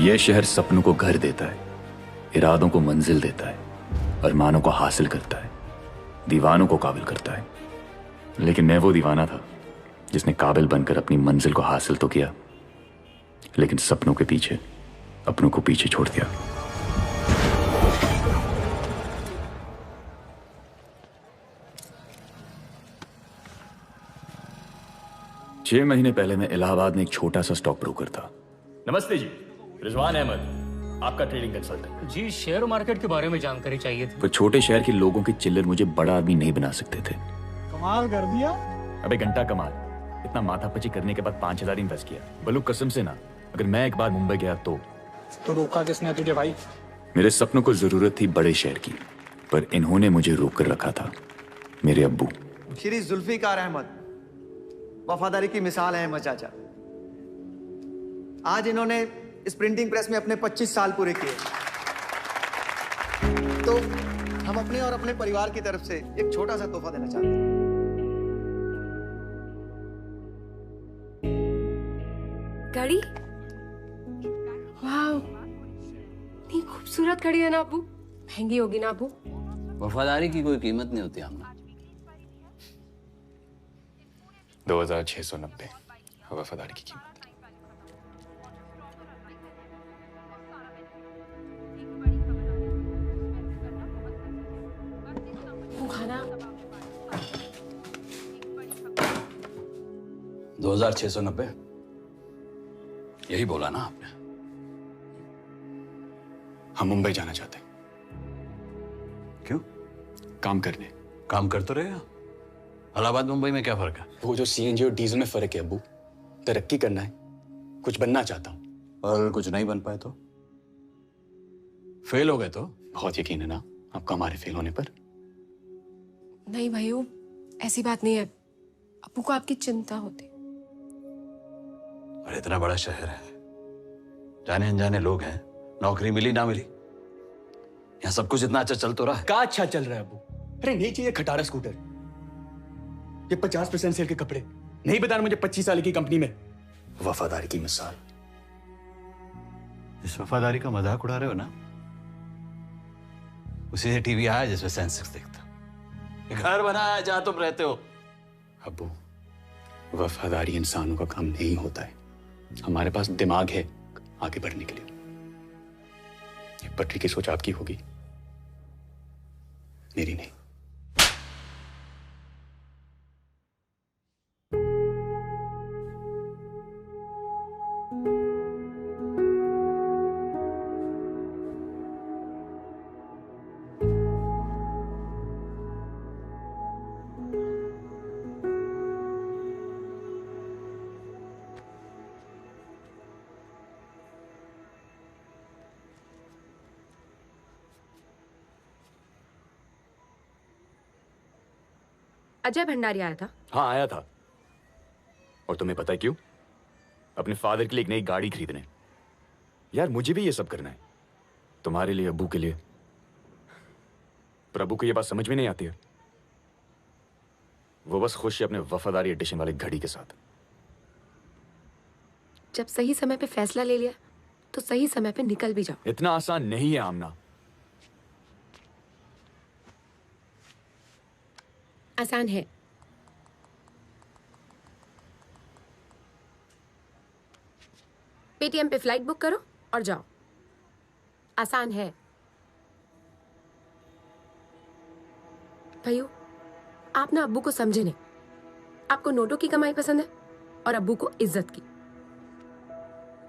यह शहर सपनों को घर देता है, इरादों को मंजिल देता है, अरमानों को हासिल करता है, दीवानों को काबिल करता है। लेकिन मैं वो दीवाना था जिसने काबिल बनकर अपनी मंजिल को हासिल तो किया, लेकिन सपनों के पीछे अपनों को पीछे छोड़ दिया। छह महीने पहले मैं इलाहाबाद में एक छोटा सा स्टॉक ब्रोकर था। नमस्ते जी, रिजवान अहमद, आपका ट्रेडिंग कंसल्टेंट। जी, शेयर मार्केट के बारे में जानकारी चाहिए थी। पर छोटे शहर के लोगों के चिल्लर मुझे बड़ा आदमी नहीं बना सकते थे। कमाल कर दिया। अबे घंटा कमाल, इतना माथापची करने के बाद 5,000 इन्वेस्ट किया। बलू कसम से ना, अगर मैं एक बार मुंबई गया तो रोका किसने तुझे भाई? मेरे सपनों को जरूरत थी बड़े शहर की, पर इन्होंने मुझे रोक कर रखा था, मेरे अब्बू। श्री जुल्फिकार अहमद वफादारी की मिसाल है अहमद चाचा। आज इन्होंने इस प्रिंटिंग प्रेस में अपने 25 साल पूरे किए, तो हम अपने और अपने परिवार की तरफ से एक छोटा सा तोहफा देना चाहते हैं। घड़ी, वाह, इतनी खूबसूरत घड़ी है ना अब्बू। महंगी होगी ना अब्बू? वफादारी की कोई कीमत नहीं होती आमना। 2,690 वफादारी की कीमत। वो खाना 2,690 यही बोला ना आपने? हम मुंबई जाना चाहते हैं। क्यों? काम करने। काम कर तो रहेगा। इलाहाबाद मुंबई में क्या फर्क है? वो जो सीएनजी और डीजल में फर्क है अब्बू। तरक्की करना है, कुछ बनना चाहता हूँ। और कुछ नहीं बन पाए तो? फेल हो गए तो? बहुत यकीन है ना आपका हमारे फेल होने पर? नहीं भाइयों, ऐसी बात नहीं है। अब्बू को आपकी चिंता होती। और इतना बड़ा शहर है, जाने अनजाने लोग हैं, नौकरी मिली ना मिली, यहाँ सब कुछ इतना अच्छा चल तो रहा है। का अच्छा चल रहा है अब्बू? अरे नहीं चाहिए खटारा स्कूटर, ये 50% सेल के कपड़े नहीं बताना मुझे 25 साल की कंपनी में। वफादारी की मिसाल। इस वफादारी का मजाक उड़ा रहे हो ना? उसी से टीवी आया जिसमें सेंसेक्स देखता। ये घर बनाया है जहां तुम रहते हो। अब्बू, वफादारी इंसानों का काम नहीं होता है। हमारे पास दिमाग है आगे बढ़ने के लिए। ये पटरी की सोच आपकी होगी, मेरी नहीं। अजय भंडारी आया था? हाँ आया था। और तुम्हें पता है क्यों? अपने फादर के लिए एक नई गाड़ी खरीदने। यार मुझे भी ये सब करना है, तुम्हारे लिए, अब्बू के लिए। पर अब्बू को ये बात समझ में नहीं आती है। वो बस खुश है अपने वफादारी एडिशन वाले घड़ी के साथ। जब सही समय पे फैसला ले लिया तो सही समय पे निकल भी जाओ। इतना आसान नहीं है आमना। आसान है। पेटीएम पे फ्लाइट बुक करो और जाओ। आसान है भाइयों। आप ना अब्बू को समझे नहीं। आपको नोटों की कमाई पसंद है और अब्बू को इज्जत की।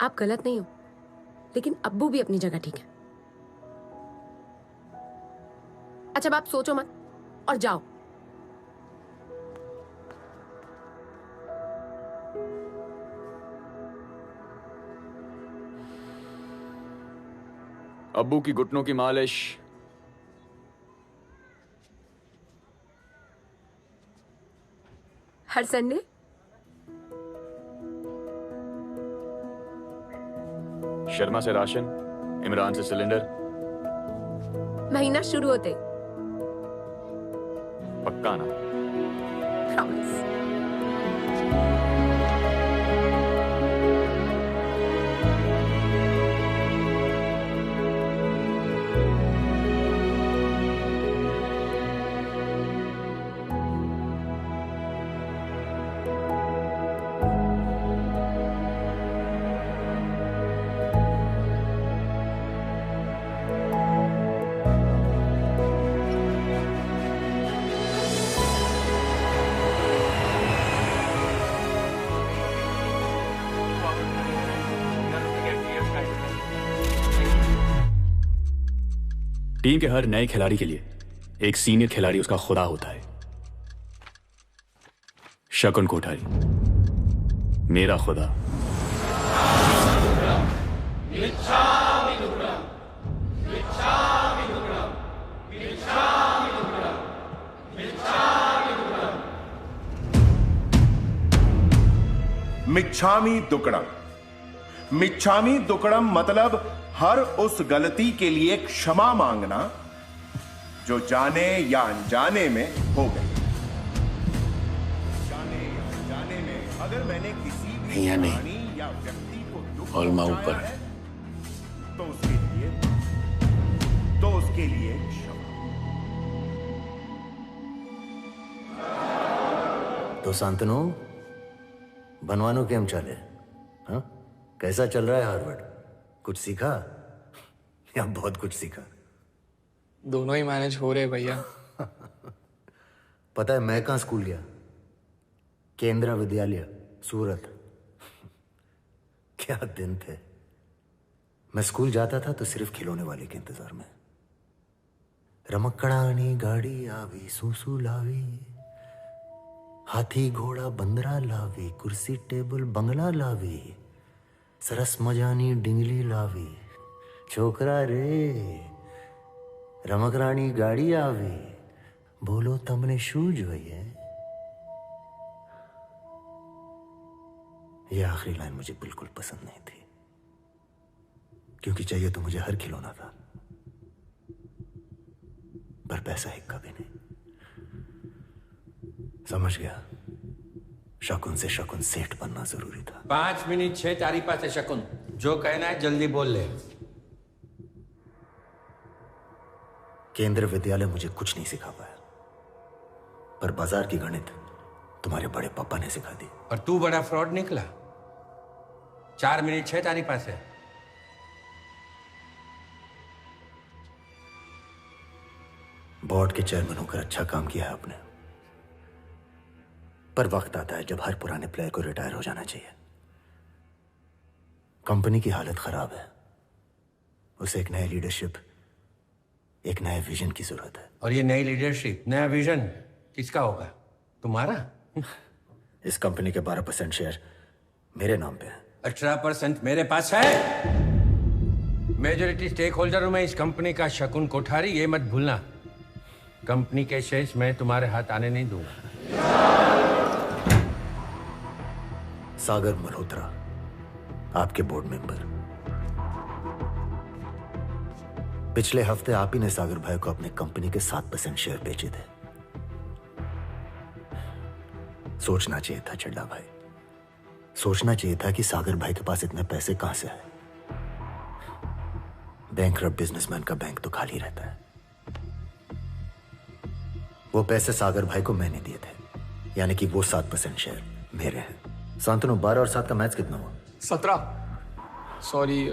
आप गलत नहीं हो, लेकिन अब्बू भी अपनी जगह ठीक है। अच्छा, अब आप सोचो मत और जाओ। अब्बू की घुटनों की मालिश। हर संडे शर्मा से राशन, इमरान से सिलेंडर। महीना शुरू होते पक्का ना? प्रॉमिस। टीम के हर नए खिलाड़ी के लिए एक सीनियर खिलाड़ी उसका खुदा होता है। शकुन कोठारी मेरा खुदा। मिच्छामी दुक्कडम। मिच्छामी दुक्कडम मतलब हर उस गलती के लिए क्षमा मांगना जो जाने या अनजाने में हो गई। जाने या अनजाने में अगर मैंने किसी भी प्राणी या व्यक्ति को दुख पहुंचाया है तो उसके लिए क्षमा। तो शांतनु बनवानो केम चले? हाँ, कैसा चल रहा है हार्वर्ड? कुछ सीखा या बहुत कुछ सीखा? दोनों ही मैनेज हो रहे भैया। पता है मैं कहाँ स्कूल गया? केंद्र विद्यालय सूरत। क्या दिन थे। मैं स्कूल जाता था तो सिर्फ खिलौने वाले के इंतजार में। रमकड़ानी गाड़ी आवी, सूसू लावी, हाथी घोड़ा बंदरा लावी, कुर्सी टेबल बंगला लावी, सरस मजानी डिंगली लावी, छोकरा रे रमकरानी गाड़ी आवी, बोलो तमने शू જોઈએ? यह आखिरी लाइन मुझे बिल्कुल पसंद नहीं थी, क्योंकि चाहिए तो मुझे हर खिलौना था, पर पैसा हिक्का भी नहीं। समझ गया, शकुन से शकुन सेठ बनना जरूरी था। 5 मिनट 6 तारी पास है शकुन, जो कहना है जल्दी बोल ले। केंद्र विद्यालय मुझे कुछ नहीं सिखा पाया, पर बाजार की गणित तुम्हारे बड़े पापा ने सिखा दी। और तू बड़ा फ्रॉड निकला। 4 मिनट 6 तारी पास है। बोर्ड के चेयरमैन होकर अच्छा काम किया है आपने, पर वक्त आता है जब हर पुराने प्लेयर को रिटायर हो जाना चाहिए। कंपनी की हालत खराब है, उसे एक नया लीडरशिप, एक नए विजन की जरूरत है। और ये नई लीडरशिप, नया विजन किसका होगा? तुम्हारा? इस कंपनी के 12% शेयर मेरे नाम पे है। 18% मेरे पास है। मेजॉरिटी स्टेक होल्डर हूं मैं इस कंपनी का, शकुन कोठारी, ये मत भूलना। कंपनी के शेयर्स मैं तुम्हारे हाथ आने नहीं दूंगा। सागर मल्होत्रा, आपके बोर्ड मेंबर। पिछले हफ्ते आप ही ने सागर भाई को अपने कंपनी के 7% शेयर बेचे थे। सोचना चाहिए था चड्डा भाई, सोचना चाहिए था कि सागर भाई के पास इतने पैसे कहां से आए। बैंकरप्ट बिजनेसमैन का बैंक तो खाली रहता है। वो पैसे सागर भाई को मैंने दिए थे, यानी कि वो 7% शेयर मेरे हैं। शांतनु, 12 और 7 का मैच कितना हुआ? 17 सॉरी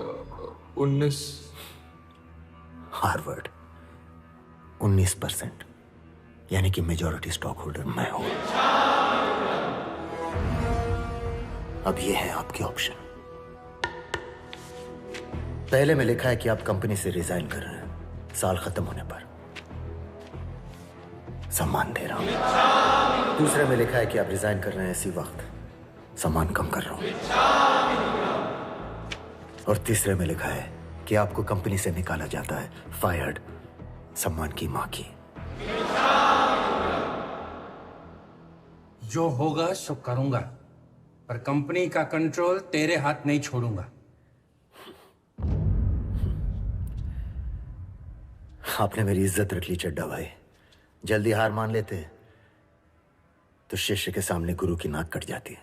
19। हार्वर्ड 19%, यानी कि मेजॉरिटी स्टॉक होल्डर मैं हूं। अब ये है आपके ऑप्शन। पहले में लिखा है कि आप कंपनी से रिजाइन कर रहे हैं, साल खत्म होने पर सम्मान दे रहा हूं। दूसरे में लिखा है कि आप रिजाइन कर रहे हैं इसी वक्त, सम्मान कम कर रहा हूं। और तीसरे में लिखा है कि आपको कंपनी से निकाला जाता है, फायर्ड, सम्मान की मां की। जो होगा सो करूंगा, पर कंपनी का कंट्रोल तेरे हाथ नहीं छोड़ूंगा। आपने मेरी इज्जत रख ली चड्डा भाई। जल्दी हार मान लेते तो शिष्य के सामने गुरु की नाक कट जाती है।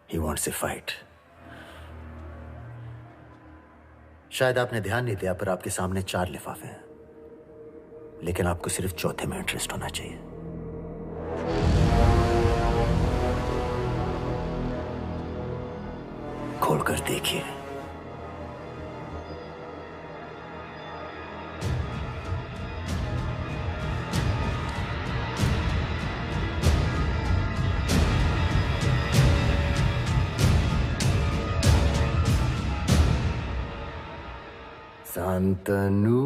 He wants a fight. शायद आपने ध्यान नहीं दिया, पर आपके सामने 4 लिफाफे हैं, लेकिन आपको सिर्फ चौथे में इंटरेस्ट होना चाहिए। खोलकर देखिए। शांतनु,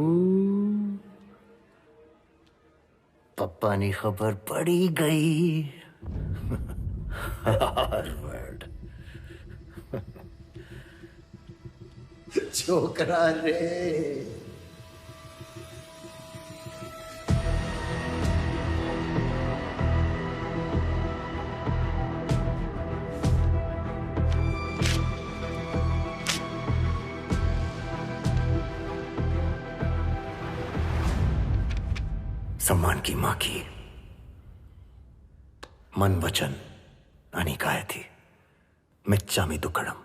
पप्पा ने खबर पड़ी गई। हार्वर्ड छोकरा रे। सम्मान की मां की मन वचन आणि काय थी मिच्चामी दुक्कडम।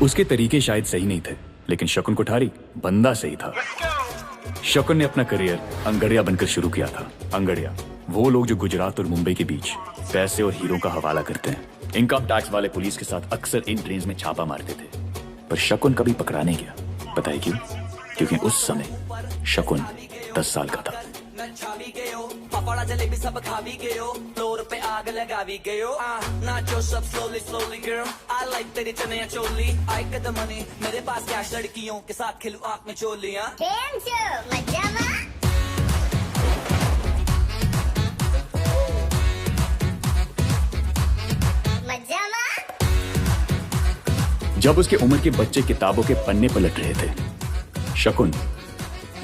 उसके तरीके शायद सही नहीं थे, लेकिन शकुन कोठारी बंदा सही था। शकुन ने अपना करियर अंगड़िया बनकर शुरू किया था। अंगड़िया वो लोग जो गुजरात और मुंबई के बीच पैसे और हीरों का हवाला करते हैं। इनकम टैक्स वाले पुलिस के साथ अक्सर इन ट्रेन्स में छापा मारते थे, पर शकुन कभी पकड़ा नहीं गया। पता है क्यों? क्योंकि उस समय शकुन 10 साल का था। पपड़ा जलेबी सब खा भी गयो, फ्लोर पे आग लगा भी गयो। नाचो सब slowly slowly girl, I like तेरी chaniya choli. I get the money, मेरे पास कैश, लड़कियों के साथ खेलूं आँख में चोलियां। जब उसके उम्र के बच्चे किताबों के पन्ने पलट रहे थे, शकुन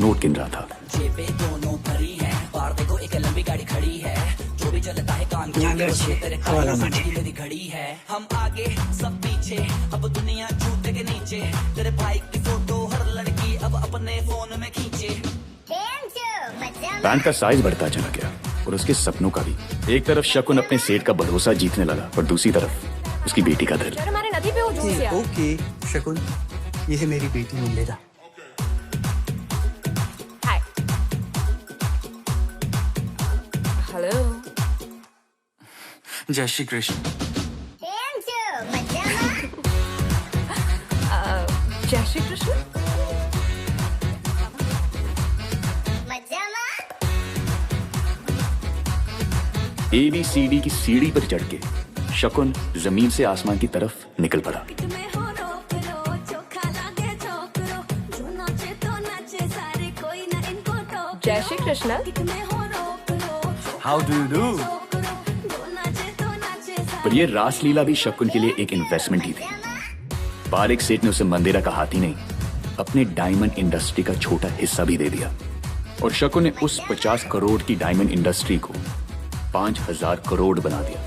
नोट गिन रहा था। जेबे दोनों भरी है, बाहर देखो एक लंबी गाड़ी खड़ी है, जो भी चलता है कान की तेरे मेरी घड़ी है। हम आगे सब पीछे, अब दुनिया जूते के नीचे, तेरे भाई की फोटो हर लड़की अब अपने फोन में खींचे। बैंड का साइज बढ़ता चला गया और उसके सपनों का भी। एक तरफ शकुन अपने सेठ का भरोसा जीतने लगा, पर दूसरी तरफ उसकी बेटी का दिल। हमारे नदी पे हो जूस यार। ओके शकुन, ये है मेरी बेटी मुंडेरा। हेलो। जय श्री कृष्ण। जय श्री कृष्ण। ABCD की सीढ़ी पर चढ़ के शकुन जमीन से आसमान की तरफ निकल पड़ा। जय Shri Krishna. How do you do? पर ये रासलीला भी शकुन के लिए एक इन्वेस्टमेंट ही थी। पारेख सेठ ने उसे मंदेरा का हाथी नहीं, अपने डायमंड इंडस्ट्री का छोटा हिस्सा भी दे दिया। और शकुन ने उस 50 करोड़ की डायमंड इंडस्ट्री को 5000 करोड़ बना दिया।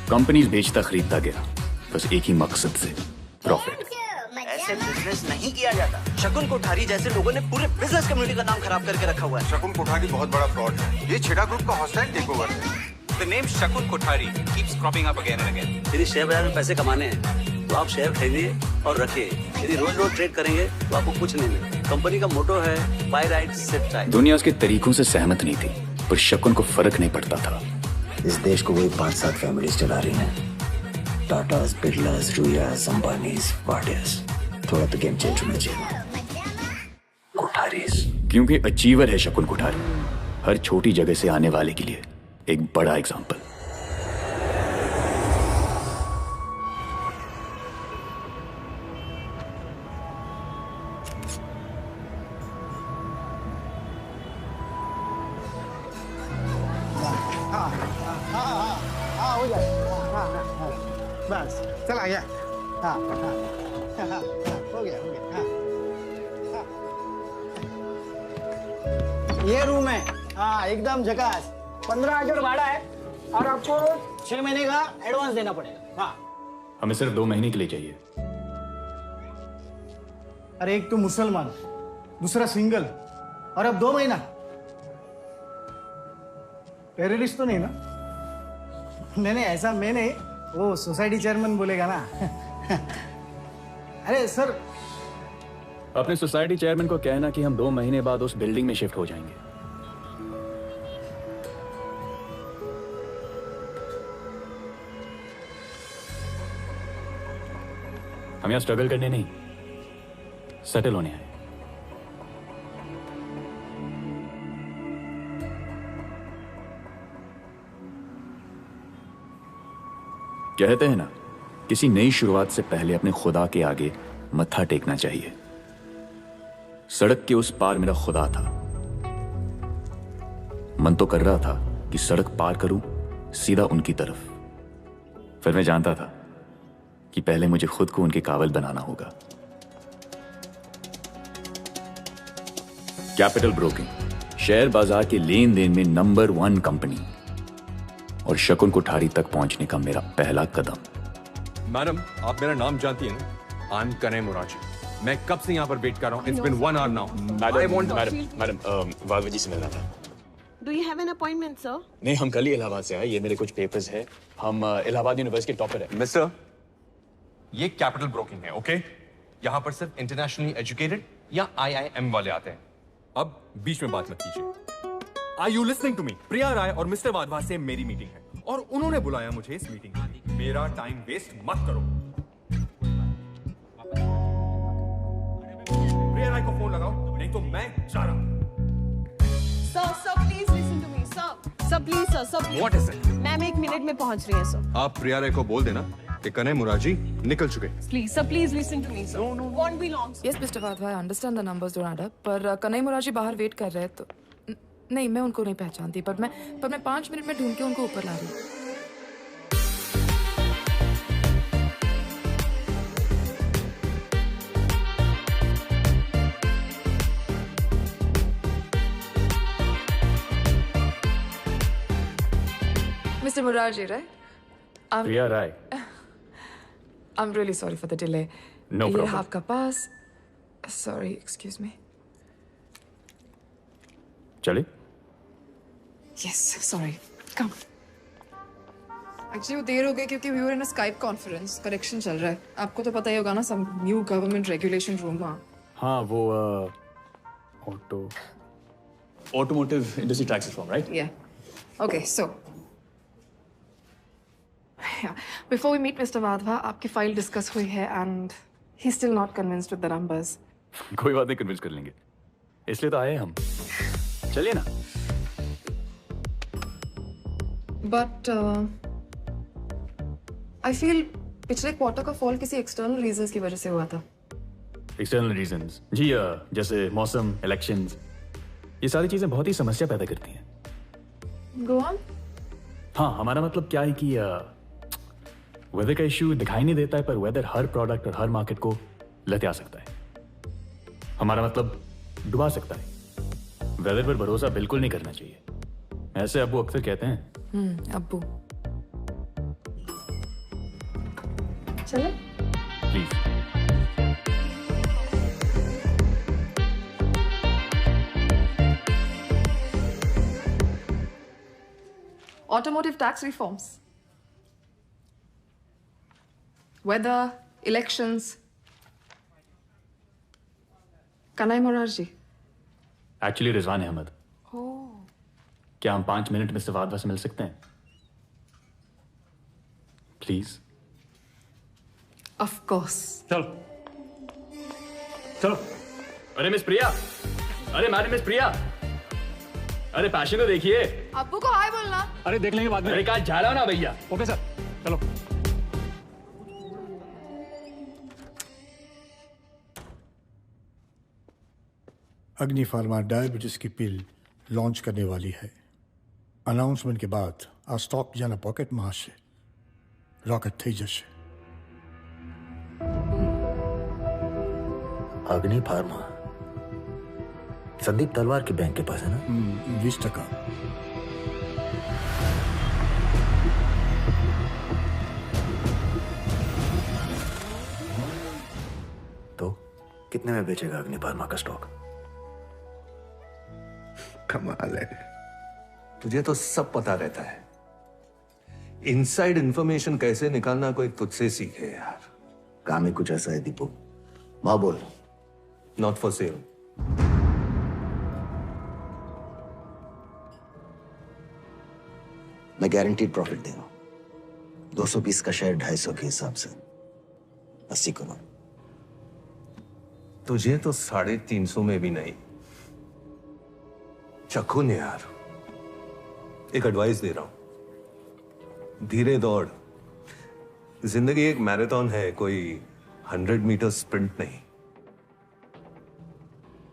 कंपनीज बेचता खरीदता गया, बस एक ही मकसद से, प्रॉफिट। ऐसे बिजनेस नहीं किया जाता। शकुन कोठारी जैसे लोगों ने पूरे बिजनेस कम्युनिटी का नाम खराब करके रखा हुआ है। शकुन कोठारी बहुत बड़ा फ्रॉड है। ये छेड़ा ग्रुप का हॉस्टाइल टेकओवर है। The name शकुन Kothari keeps cropping up again and again. यदि शेयर बाजार में पैसे कमाने हैं तो आप शेयर खरीदिए और रखिए। यदि रोज रोज ट्रेड करेंगे तो आपको कुछ नहीं मिलेगा। कंपनी का मोटो है बाय राइट सेल राइट। दुनिया उसके तरीकों से सहमत नहीं थी, पर शकुन को फर्क नहीं पड़ता था। इस देश को वही 5-7 फैमिलीज चला रही हैं। टाटास, बिरलास, रुयास, अंबानीस, वाडियास। थोड़ा तो गेम चेंज होना चाहिए। कोठारीस, क्योंकि अचीवर है शकुन कोठारी, हर छोटी जगह से आने वाले के लिए एक बड़ा एग्जाम्पल। हो जाएगा। बस चला गया। हाँ हो गया ये रूम है। हाँ एकदम झकास। 15,000 भाड़ा है और आपको 6 महीने का एडवांस देना पड़ेगा। हाँ हमें सिर्फ 2 महीने के लिए चाहिए। अरे एक तो मुसलमान, दूसरा सिंगल, और अब 2 महीना। टेररिस्ट तो नहीं ना? नहीं ऐसा मैं नहीं, वो सोसाइटी चेयरमैन बोलेगा ना। अरे सर, अपने सोसाइटी चेयरमैन को कहना कि हम 2 महीने बाद उस बिल्डिंग में शिफ्ट हो जाएंगे। हम यहाँ स्ट्रगल करने नहीं, सेटल होने आए। कहते हैं ना, किसी नई शुरुआत से पहले अपने खुदा के आगे मत्था टेकना चाहिए। सड़क के उस पार मेरा खुदा था। मन तो कर रहा था कि सड़क पार करूं सीधा उनकी तरफ। फिर मैं जानता था कि पहले मुझे खुद को उनके काबिल बनाना होगा। कैपिटल ब्रोकिंग, शेयर बाजार के लेन देन में नंबर 1 कंपनी, और शकुन कोठारी तक पहुंचने का मेरा पहला कदम। मैडम, आप मेरा नाम जानती हैं ना? आई एम कनई मुराजी। मैं कब से यहाँ पर वेट कर रहा हूँ। It's been 1 hour now. Madam, वालवी जी से मिलना था। Do you have an appointment, sir? नहीं, हम कल ही इलाहाबाद से आए। ये मेरे कुछ पेपर्स हैं। हम इलाहाबाद यूनिवर्सिटी के टॉपर हैं। मिस्टर, ये कैपिटल ब्रोकिंग है, ओके? यहाँ पर सिर्फ इंटरनेशनली एजुकेटेड या IIM वाले आते हैं। अब बीच में बात मत कीजिए। Are you listening to me? प्रिया राय और मिस्टर वाधवा से मेरी मीटिंग है और उन्होंने बुलाया मुझे इस मीटिंग के लिए। मेरा टाइम वेस्ट मत करो। प्रिया राय को फोन लगाओ, नहीं तो मैं जा रहा हूं। Sir, please listen to me, sir. Sir, please, sir, please. What is it? Ma'am 1 minute में पहुंच रही है, सर। आप प्रिया राय को बोल देना कि कनई मुराजी निकल चुके। Please, sir, please listen to me, sir. No. Won't be long, sir. Yes, Mr. Vadhva, I understand the numbers don't add up, पर कनई मुराजी बाहर वेट कर रहे हैं तो नहीं, मैं उनको नहीं पहचानती, पर मैं 5 मिनट में ढूंढ के उनको ऊपर ला रही हूँ। Mr. Murarji, right? Priya Rai. I'm really sorry for the delay. No problem. ये आपका पास. Sorry, excuse me. चले? Yes, sorry. Come. Actually, वो देर हो गई क्योंकि we were in a Skype conference. Correction चल रहा है. आपको तो पता ही होगा ना, some new government regulation rule वहाँ. हाँ, वो Automotive industry tax reform, right? Yeah. Okay, so. Yeah. Before we meet Mr. Vadhva, आपकी फाइल डिस्कस हुई है and he's still not convinced with the numbers. कोई बात नहीं, कन्विंस कर लेंगे। इसलिए तो आए हम। चलिए ना। But I feel पिछले क्वार्टर का फॉल किसी एक्सटर्नल रीजंस की वजह से हुआ था। External reasons? जी, जैसे मौसम, इलेक्शंस, ये सारी चीजें बहुत ही समस्या पैदा करती हैं। Go on. हाँ, हमारा मतलब क्या है कि वेदर का इश्यू दिखाई नहीं देता है, पर वेदर हर प्रोडक्ट और हर मार्केट को लतिया सकता है। हमारा मतलब डुबा सकता है। वेदर पर भरोसा बिल्कुल नहीं करना चाहिए, ऐसे अब्बू अक्सर कहते हैं। अब्बू। चलो। Please. Automotive tax reforms. Weather, elections. Kanai Morarji. Actually Rizwan Ahmed. Oh. क्या हम 5 मिनट मिस्टर वाधवा से मिल सकते हैं? प्लीज। Of course. चलो। अरे मिस प्रिया, अरे मैडम मिस प्रिया, अरे पैशन तो देखिए। अब्बू को हाय बोलना। अरे देख लेंगे बाद में। अरे कहाँ जा रहा हो ना भैया। ओके सर, चलो। अग्नि फार्मा डायबिटीज की पिल लॉन्च करने वाली है। अनाउंसमेंट के बाद आ स्टॉक जाना पॉकेट में हશે। रॉकेट થઈ જશે। अग्नि फार्मा संदीप तलवार के बैंक के पास है ना? 20%। तो कितने में बेचेगा अग्नि फार्मा का स्टॉक? कमाल है, तुझे तो सब पता रहता है। इनसाइड इंफॉर्मेशन कैसे निकालना कोई तुझसे सीखे यार। काम ही कुछ ऐसा है दीपू। माँ बोल। Not for sale. मैं गारंटीड प्रॉफिट दे रहा हूं। 220 का शेयर 250 के हिसाब से 80 करोड़। तुझे तो 350 में भी नहीं। शकुन यार, एक एडवाइस दे रहा हूं, धीरे दौड़। जिंदगी एक मैराथन है, कोई 100 मीटर स्प्रिंट नहीं।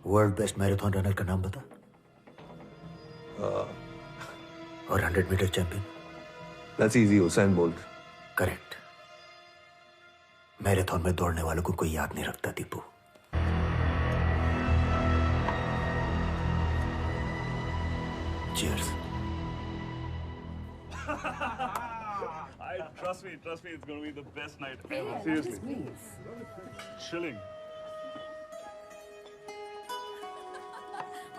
वर्ल्ड बेस्ट मैराथन रनर का नाम बता। और 100 meter champion? That's easy, Usain Bolt. Correct. Marathon में दौड़ने वालों को कोई याद नहीं रखता Deepu. Cheers. Trust me, it's going to be the best night ever. Seriously. Chilling.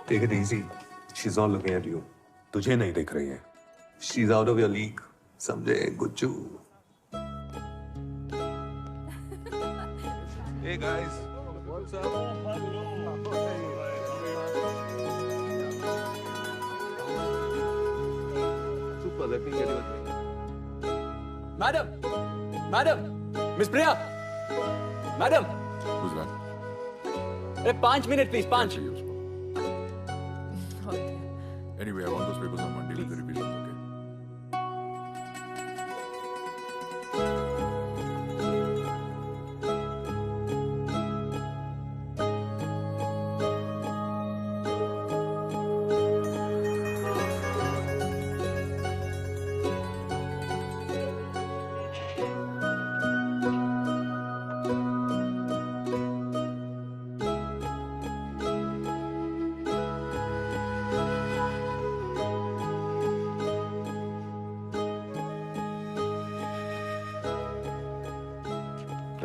Take it easy. She's not looking at you. तुझे नहीं देख रही है. She's out of your league. समझे गुच्चू. Hey guys, what's up? Super, let me get you a drink. Madam, miss Priya, madam. Who's that? अरे 5 minute please, 5। Anyway, I want those papers on Monday with the revisions, okay?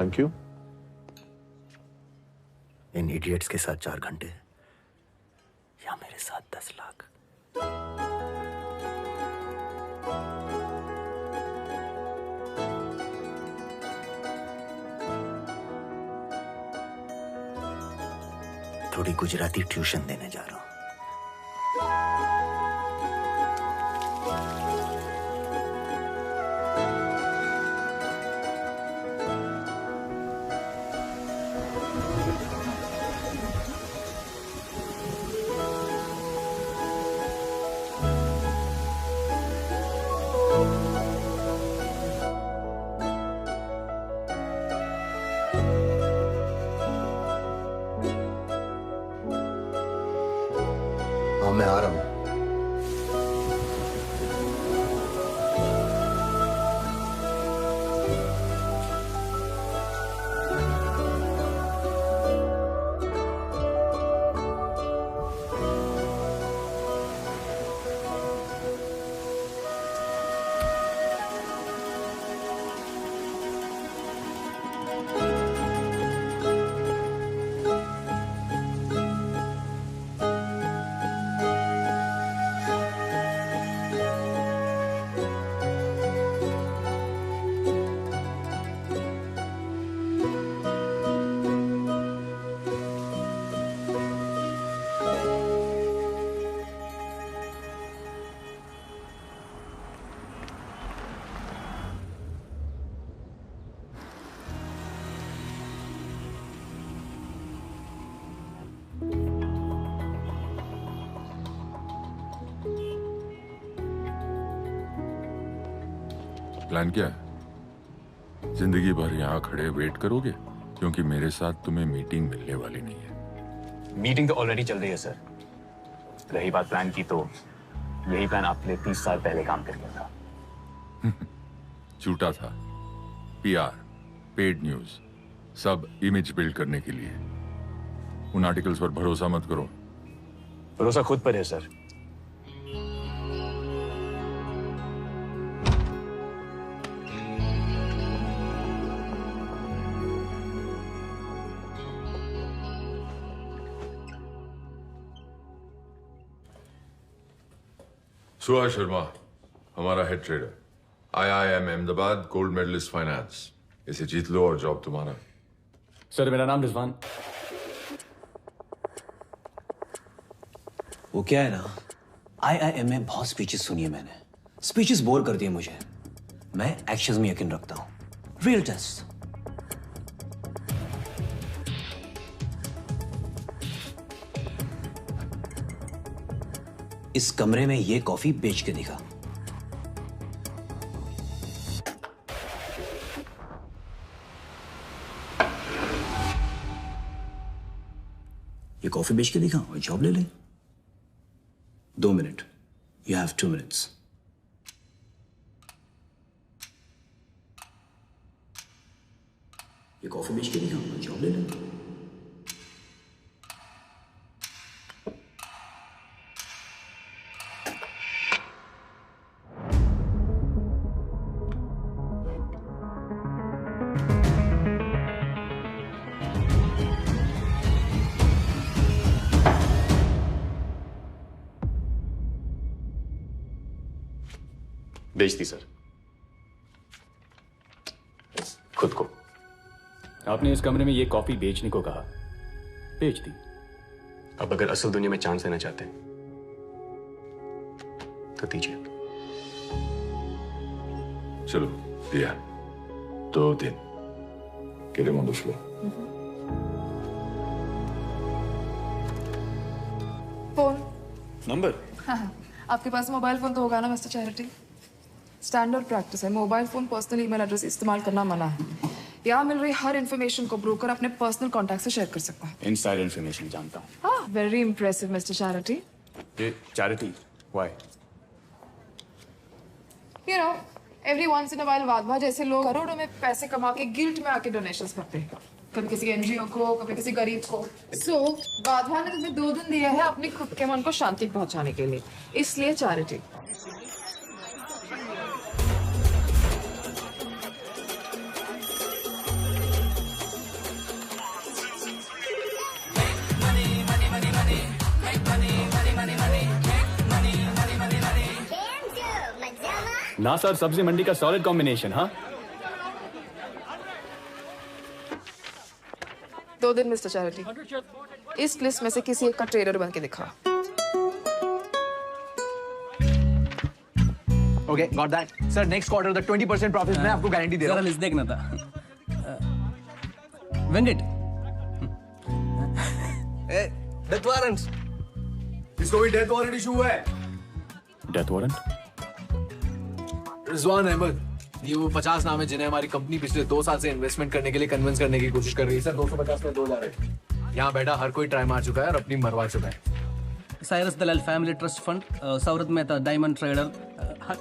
Thank you. In idiots के साथ 4 घंटे या मेरे साथ 10 लाख। थोड़ी Gujarati tuition देने जा रहा हूं। हाँ, मैं आ रहा हूं। प्लान क्या है? जिंदगी भर यहाँ खड़े वेट करोगे? क्योंकि मेरे साथ तुम्हें मीटिंग मिलने वाली नहीं है। मीटिंग तो ऑलरेडी चल रही है सर। रही बात प्लान की, तो यही प्लान आपने 30 साल पहले काम कर लिया था। झूठा था। PR, पेड न्यूज, सब इमेज बिल्ड करने के लिए। उन आर्टिकल्स पर भरोसा मत करो। भरोसा खुद पर है सर। सुहास शर्मा हमारा head trader, IIM Ahmedabad, gold medalist finance. इसे जीत लो और जॉब तुम्हारा। सर मेरा नाम रिजवान। वो क्या है ना, IIM में बहुत स्पीचेस सुनी है मैंने। स्पीचेस बोर करती है मुझे। मैं एक्शंस में यकीन रखता हूं। Real test. इस कमरे में ये कॉफी बेच के दिखा। ये कॉफी बेच के दिखा और जॉब ले ले। 2 मिनट। You have 2 minutes. ये कॉफी बेच के दिखा और जॉब ले ले। बेच दी सर, खुद को। आपने इस कमरे में ये कॉफी बेचने को कहा, बेच दी। अब अगर असल दुनिया में चांस लेना चाहते हैं तो दीजिए। चलो दिया। 2 दिन Queremos flow. Phone number? हाँ, आपके पास मोबाइल फोन तो होगा ना मिस्टर चैरिटी? स्टैंडर्ड प्रैक्टिस है, mobile phone personal email address इस्तेमाल करना मना है। यहाँ मिल रही हर इन्फॉर्मेशन को ब्रोकर अपने पर्सनल कॉन्टैक्ट से शेयर कर सकता है। इनसाइड इन्फॉर्मेशन जानता हूँ। हाँ, वेरी इंप्रेसिव मिस्टर चैरिटी। ये charity, why? You know, every once in a while Wadhwa जैसे लोग करोड़ों में पैसे कमा के गिल्ट में आके डोनेशंस करते हैं। कभी किसी एनजीओ को, कभी किसी गरीब को। So, वाधवा ने तुम्हें 2 दिन दिया है अपने खुद के मन को शांति पहुंचाने के लिए, इसलिए चैरिटी। ना सर, सब्जी मंडी का सॉलिड कॉम्बिनेशन। हाँ, 2 दिन मिस्टर चैरिटी, इस लिस्ट में से किसी एक का ट्रेडर बन के दिखा। Okay, got that. Sir, next quarter the 20% profit मैं आपको गारंटी दे रहा हूं। लिस्ट देखना था। Venkat, death warrant. इसको भी डेथ वारंट इशू हुआ है। Death warrant? रिजवान अहमद, ये वो 50 नाम है जिन्हें हमारी कंपनी पिछले 2 साल से इन्वेस्टमेंट करने के लिए कन्विंस करने की कोशिश कर रही है। सर, 250 में 2 जा रहे हैं। यहाँ बैठा हर कोई ट्राई मार चुका है और अपनी मरवा चुका है। Cyrus Dalal family trust fund, Saurat Mehta diamond trader.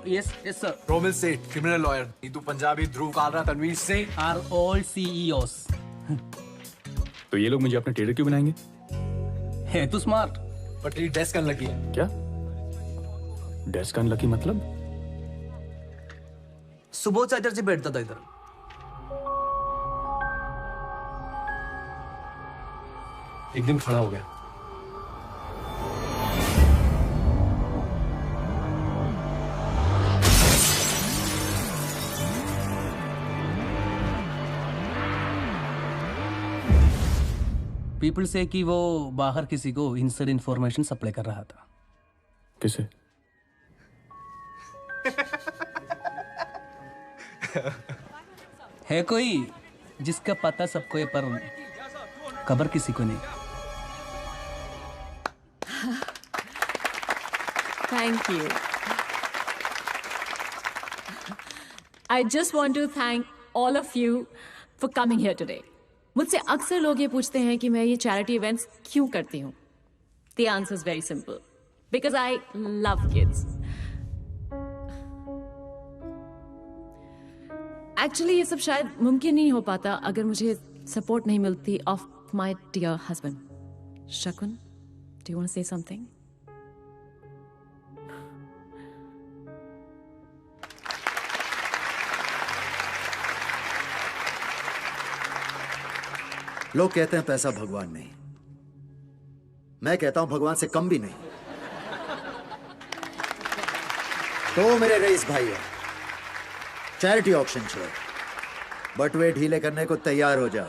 Yes sir. Romil Seth, criminal lawyer. Neetu Punjabi, Dhruv Kalra, Tanveer Singh are all CEOs। तो ये लोग मुझे अपने ट्रेडर क्यों बनाएंगे? है तू स्मार्ट, बट ये डेस्क अनलकी है। क्या डेस्क अनलकी मतलब? सुबोध चैटर्जी बैठता था इधर। एक दिन खड़ा हो गया। पीपल से कि वो बाहर किसी को इनसाइड इंफॉर्मेशन सप्लाई कर रहा था। किसे? है कोई जिसका पता सबको है पर खबर किसी को नहीं। Thank you. I just want to thank all of you for coming here today. मुझसे अक्सर लोग ये पूछते हैं कि मैं ये चैरिटी इवेंट्स क्यों करती हूँ। The answer is very simple. Because I love kids. Actually ये सब शायद मुमकिन नहीं हो पाता अगर मुझे सपोर्ट नहीं मिलती of my dear husband. Shakun, do you want to say something? लोग कहते हैं पैसा भगवान नहीं, मैं कहता हूं भगवान से कम भी नहीं। तो मेरे रईस भाई है, चैरिटी ऑक्शन छोड़, बटुए ढीले करने को तैयार हो जाओ।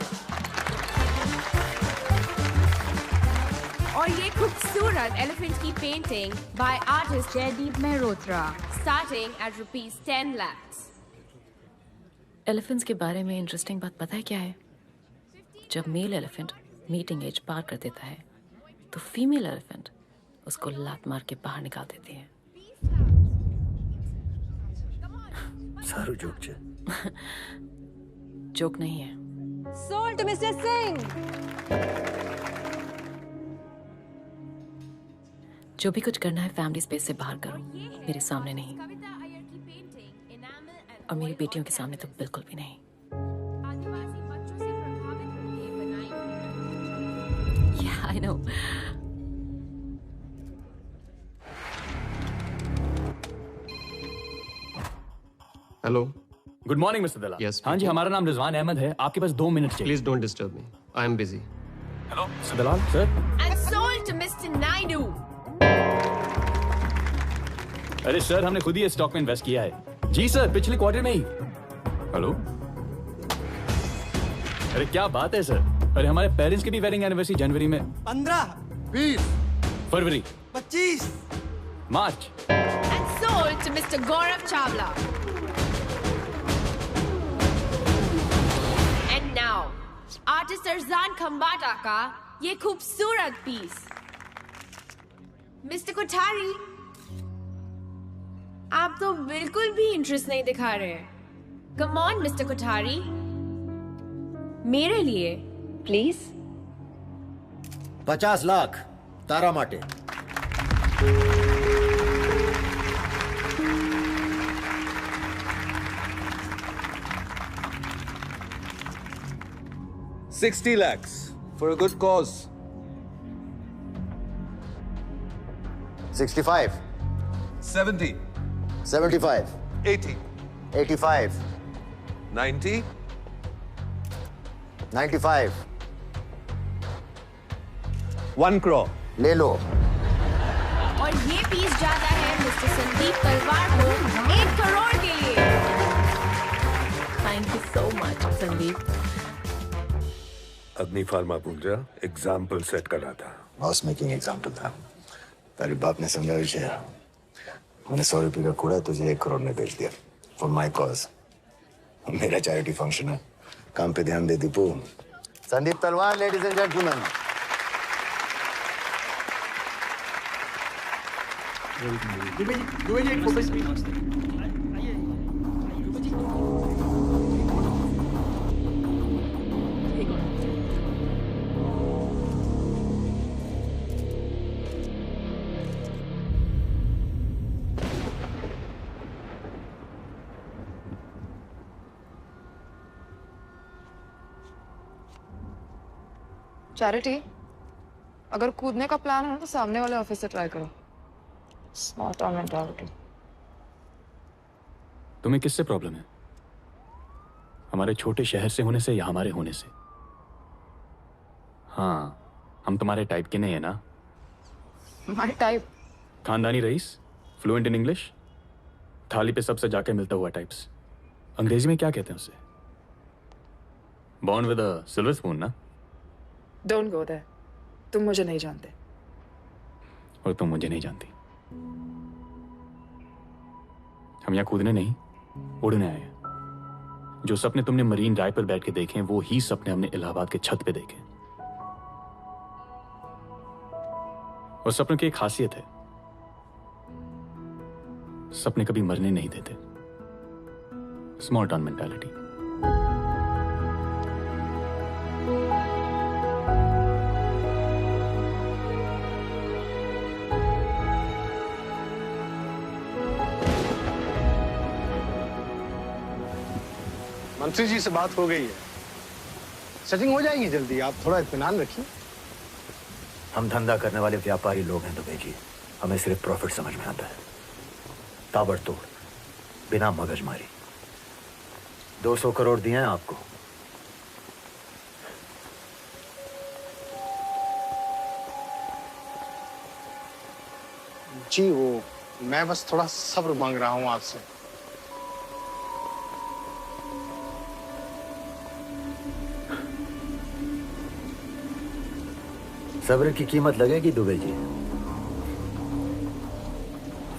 और ये खूबसूरत एलिफेंट की painting by artist Jaydeep Mehrotra, starting at ₹10 lakhs। Elephants के बारे में इंटरेस्टिंग बात पता है क्या है? जब मेल एलिफेंट मीटिंग एज पार कर देता है तो फीमेल एलिफेंट उसको लात मार के बाहर निकाल देती हैं। सारू जोक छे। जोक नहीं है। Sold, Mr. Singh. जो भी कुछ करना है फैमिली स्पेस से बाहर करो, मेरे सामने नहीं, और मेरी बेटियों के सामने तो बिल्कुल भी नहीं। Yeah, I know. Hello, good morning mister Dalal. Yes, हाँ जी, हमारा नाम रिजवान अहमद है। आपके पास 2 मिनट चाहिए। Please don't disturb me, I am busy. Hello mister Dalal sir. And sold to Mr. Naidu. अरे सर, हमने खुद ही इस स्टॉक में इन्वेस्ट किया है। जी सर, पिछले क्वार्टर में ही। हेलो, अरे क्या बात है सर। अरे हमारे पेरेंट्स की भी वेडिंग एनिवर्सरी जनवरी में। 15, 20, फरवरी, 25, मार्च। And sold to Mr. Gaurav Chawla. And now, artist Arzan Khambata का ये खूबसूरत पीस। मिस्टर कोठारी, आप तो बिल्कुल भी इंटरेस्ट नहीं दिखा रहे हैं। कम ऑन मिस्टर कोठारी, मेरे लिए प्लीज। 50 लाख तारा माटे। $60 lakhs for a good cause. 65, 70, 75, 80, 85, 90, 95, 1 crore. ले लो। और ये पीस जाता है मिस्टर संदीप तलवार को 1 करोड़ के लिए। Thank you so much Sandeep. अग्नि फार्मा पूंजा एग्जाम्पल सेट कर रहा था। बॉस मेकिंग एग्जाम्पल था। तेरे बाप ने समझा विषय। मैंने 100 रुपये का कूड़ा तुझे 1 करोड़ में बेच दिया फॉर माई कॉज। मेरा चैरिटी फंक्शन है, काम पे ध्यान दे दीपू। संदीप तलवार, ladies and gentleman. Dubey ji एक फोटो। चैरिटी, अगर कूदने का प्लान है ना तो सामने वाले ऑफिस से ट्राई करो। स्मार्ट और मेंटालिटी। तुम्हें किससे प्रॉब्लम है? हमारे छोटे शहर से होने से या हमारे होने से? हाँ, हम तुम्हारे टाइप के नहीं है ना। My type. खानदानी रईस, फ्लुएंट इन इंग्लिश, थाली पे सबसे जाके मिलता हुआ टाइप्स। अंग्रेजी में क्या कहते हैं उसे? Born with a silver spoon ना। Don't go there. तुम मुझे नहीं जानते। और तुम मुझे नहीं जानती। हम यहाँ कूदने नहीं, उड़ने आए हैं। जो सपने तुमने मरीन ड्राइव पर बैठ के देखे हैं, वो ही सपने हमने इलाहाबाद के छत पे देखे। और सपनों की एक खासियत है, सपने कभी मरने नहीं देते। Small town mentality. मंत्री जी से बात हो गई है, सेटिंग हो जाएगी जल्दी। आप थोड़ा इत्मीनान रखिए। हम धंधा करने वाले व्यापारी लोग हैं दुबे जी। हमें सिर्फ प्रॉफिट समझ में आता है, ताबड़तोड़, बिना मगजमारी। 200 करोड़ दिए हैं आपको। जी, वो मैं बस थोड़ा सब्र मांग रहा हूं आपसे। सब्र की कीमत लगेगी दुबे जी।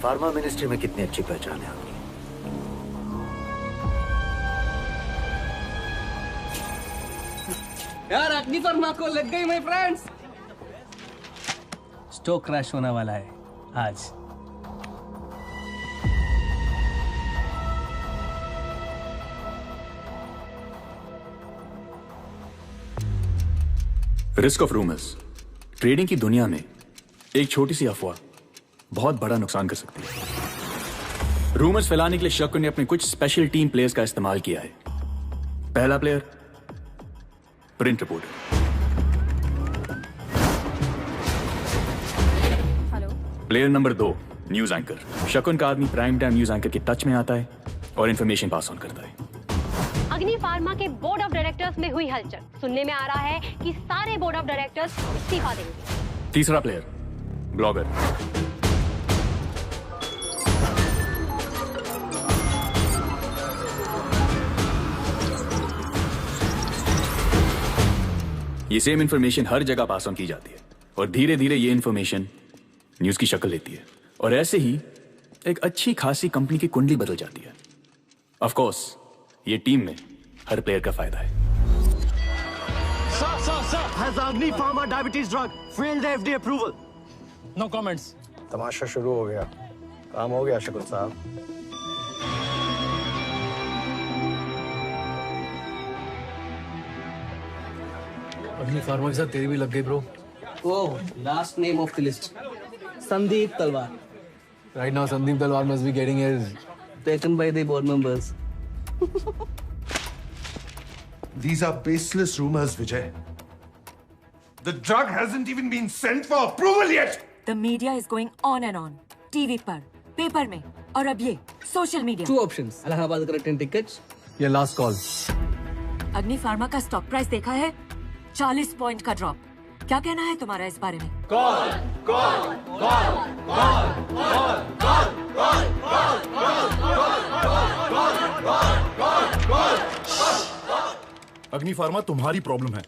फार्मा मिनिस्ट्री में कितनी अच्छी पहचान है आपकी। यार अग्नि फार्मा को लग गई माय फ्रेंड्स। स्टॉक क्रैश होने वाला है आज। Risk of rumours. ट्रेडिंग की दुनिया में एक छोटी सी अफवाह बहुत बड़ा नुकसान कर सकती है। रूमर्स फैलाने के लिए शक्कर ने अपने कुछ स्पेशल टीम प्लेयर्स का इस्तेमाल किया है। पहला player print reporter, player number 2 news anchor. शकुन का आदमी प्राइम टाइम न्यूज एंकर के टच में आता है और इंफॉर्मेशन पास ऑन करता है। अग्नि फार्मा के बोर्ड ऑफ डायरेक्टर्स में हुई हलचल। सुनने में आ रहा है कि सारे बोर्ड ऑफ डायरेक्टर्स इस्तीफा देंगे। तीसरा प्लेयर ब्लॉगर। ये सेम इंफॉर्मेशन हर जगह पास ऑन की जाती है और धीरे धीरे ये इंफॉर्मेशन न्यूज की शक्ल लेती है और ऐसे ही एक अच्छी खासी कंपनी की कुंडली बदल जाती है। ऑफ कोर्स ये टीम में हर प्लेयर का फायदा है। Sir, has Agni Pharma diabetes drug failed the FDA approval? No comments. तमाशा शुरू हो गया। काम हो गया शकुन साहब। अग्नि फार्मा के साथ तेरी भी लग गई bro. Oh, last name of the list Sandeep तलवार। Right now Sandeep Talwar must be getting his taken by the board members. These are baseless rumors, Vijay. The drug hasn't even been sent for approval yet. The media is going on and on. TV पर, paper में और अब ये social media. Two options. Allahabad का return tickets या last call. अग्नि pharma का stock price देखा है? 40 पॉइंट का ड्रॉप। क्या कहना है तुम्हारा इस बारे में? अग्नि फार्मा तुम्हारी प्रॉब्लम है।